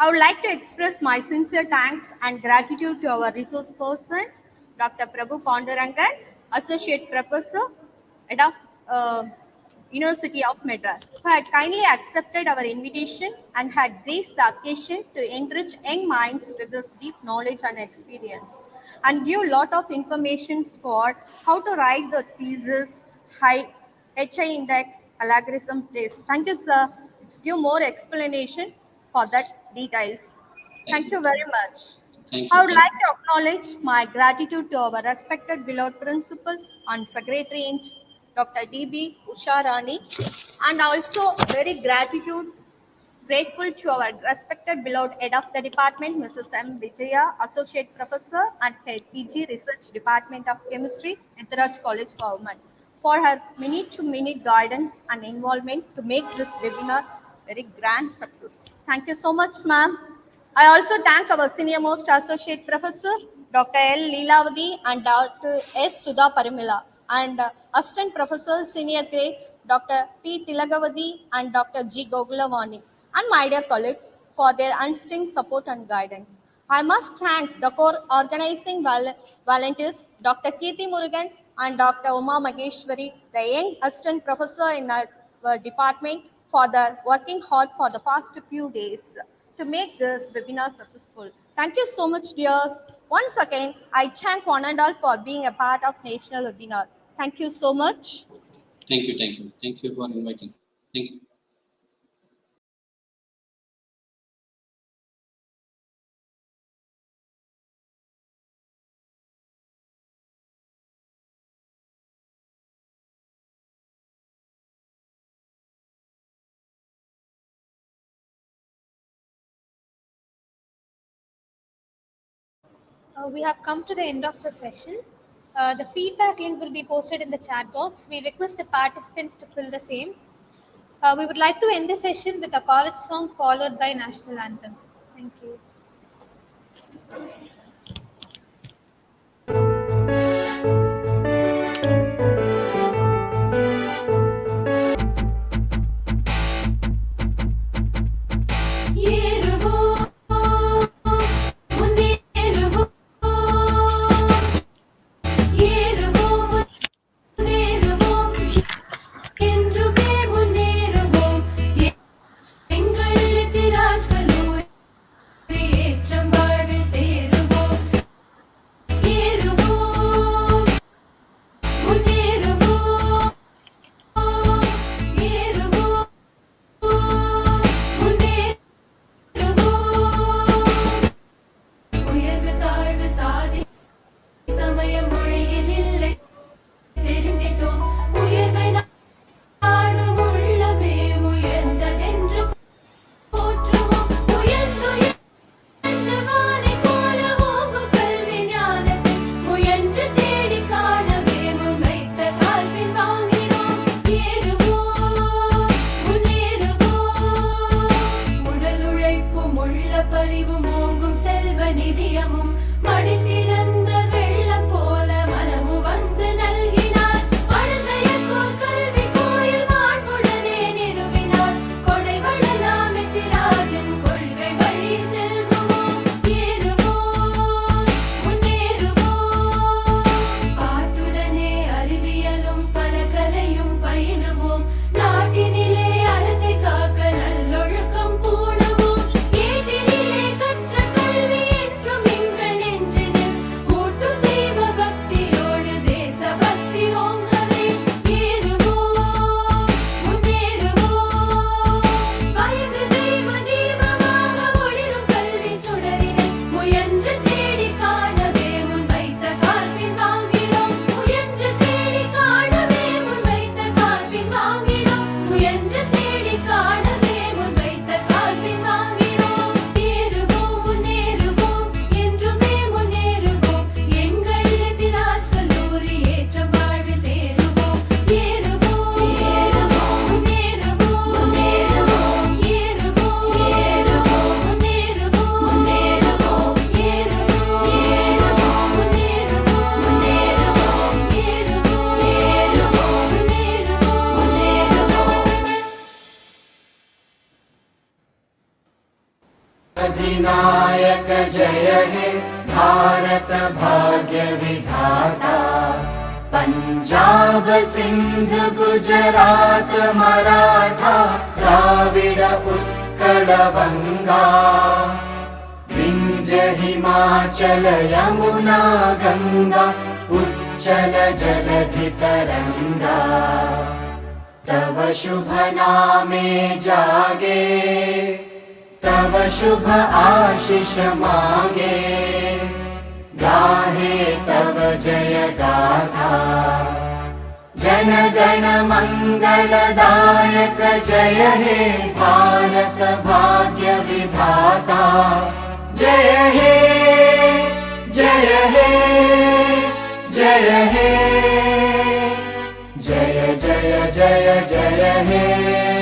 C: I would like to express my sincere thanks and gratitude to our resource person, Dr. Prabhu Pandurangan, Associate Professor, Head of University of Madras, who had kindly accepted our invitation and had graced the occasion to enrich young minds with his deep knowledge and experience, and give lot of information for how to write the thesis, high HI index, algorithm test. Thank you, sir. Let's give more explanation for that details.
E: Thank
C: Thank
E: you.
C: you very much.
E: Thank
C: I
E: you.
C: would
E: Thank
C: like
E: you.
C: to acknowledge my gratitude to our respected beloved principal and secretary in Dr. D.B. Usha Rani, and also very grateful to our respected beloved head of the department, Mrs. M. Vijaya, Associate Professor and Head PG Research Department of Chemistry, Ethiraj College for Women, for her minute-to-minute guidance and involvement to make this webinar very grand success. Thank you so much, ma'am. I also thank our senior most associate professor, Dr. L. Leelavadi and Dr. S. Sudha Parimila, and assistant professor, senior grade, Dr. P. Tilagavadi and Dr. G. Gogulavani, and my dear colleagues for their unstinting support and guidance. I must thank the core organizing volunteers, Dr. Kirti Murugan and Dr. Uma Mageshwari, the young assistant professor in our department, for their working hard for the past few days to make this webinar successful. Thank you so much, dears. Once again, I thank one and all for being a part of National Webinar. Thank you so much.
E: Thank you. Thank you. Thank you for inviting. Thank you.
A: We have come to the end of the session. The feedback link will be posted in the chat box. We request the participants to fill the same. We would like to end the session with a college song followed by national anthem. Thank you.
G: ஏறுவோம் முன்னேறுவோம் ஏறுவோம் முன்னேறுவோம் என்றுமே முன்னேறுவோம் எங்கள் எத்திராஜ் கல்லூரி ஏற்றம் வாழ்வில் தேறுவோம்
B: अधिनायक जय हे भारत भाग्य विधाता पंजाब सिंध गुजरात मराठा द्राविड उत्कल बंगा विंध्य हिमाचल यमुना गंगा उच्चल जलधि तरंगा तव शुभ नामे जागे तव शुभ आशीष मागे गाहे तव जय गाथा जन गण मंगलदायक जय हे भारत भाग्य विधाता जय हे जय हे जय हे जय जय जय जय हे